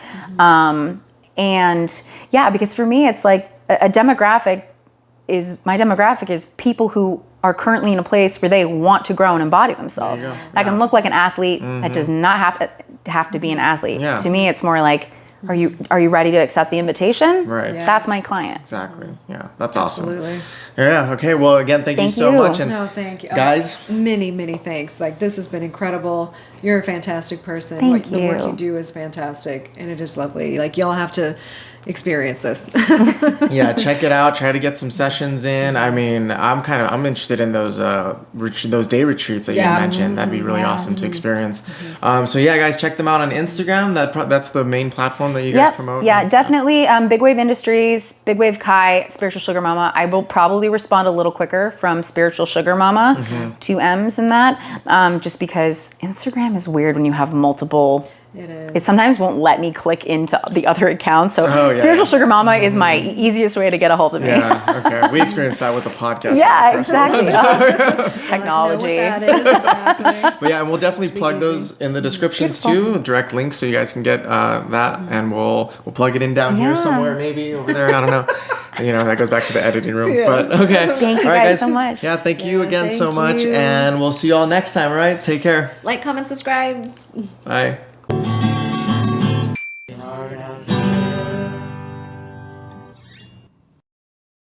Because for me it's like my demographic is people who are currently in a place where they want to grow and embody themselves. That can look like an athlete. That does not have to be an athlete. To me it's more like, are you ready to accept the invitation? Right. That's my client. Exactly. Yeah, that's awesome. Absolutely. Yeah. Okay. Well, again, thank you so much. And no, thank you, guys. Many thanks. Like, this has been incredible. You're a fantastic person. Thank The work you. you do is fantastic, and it is lovely. Like, y'all have to experience this. Yeah, check it out. Try to get some sessions in. I mean, I'm interested in those those day retreats that you Yeah. mentioned. That'd be really awesome to experience. So yeah, guys, check them out on Instagram. That's the main platform that you guys promote. Yeah, definitely. Big Wave Industries, Big Wave Kai, Spiritual Sugar Mama. I will probably respond a little quicker from Spiritual Sugar Mama, 2 M's in that, just because Instagram is weird when you have multiple. It is. It sometimes won't let me click into the other accounts. So Oh, yeah, Spiritual yeah. Sugar Mama is my easiest way to get a hold of me. Yeah. Okay. We experienced that with the podcast. Yeah, exactly. Technology. Technology. Know what that is, exactly. But yeah, and we'll definitely Speak plug easy. those in the descriptions too, direct links, so you guys can get that, and we'll plug it in down here Yeah. somewhere, maybe over there. I don't know. That goes back to the editing room. Yeah. But okay. Thank you All right, guys so much. Yeah, thank you Yeah, again so thank much, you. and we'll see you all next time. All right, take care. Like, comment, subscribe. Bye.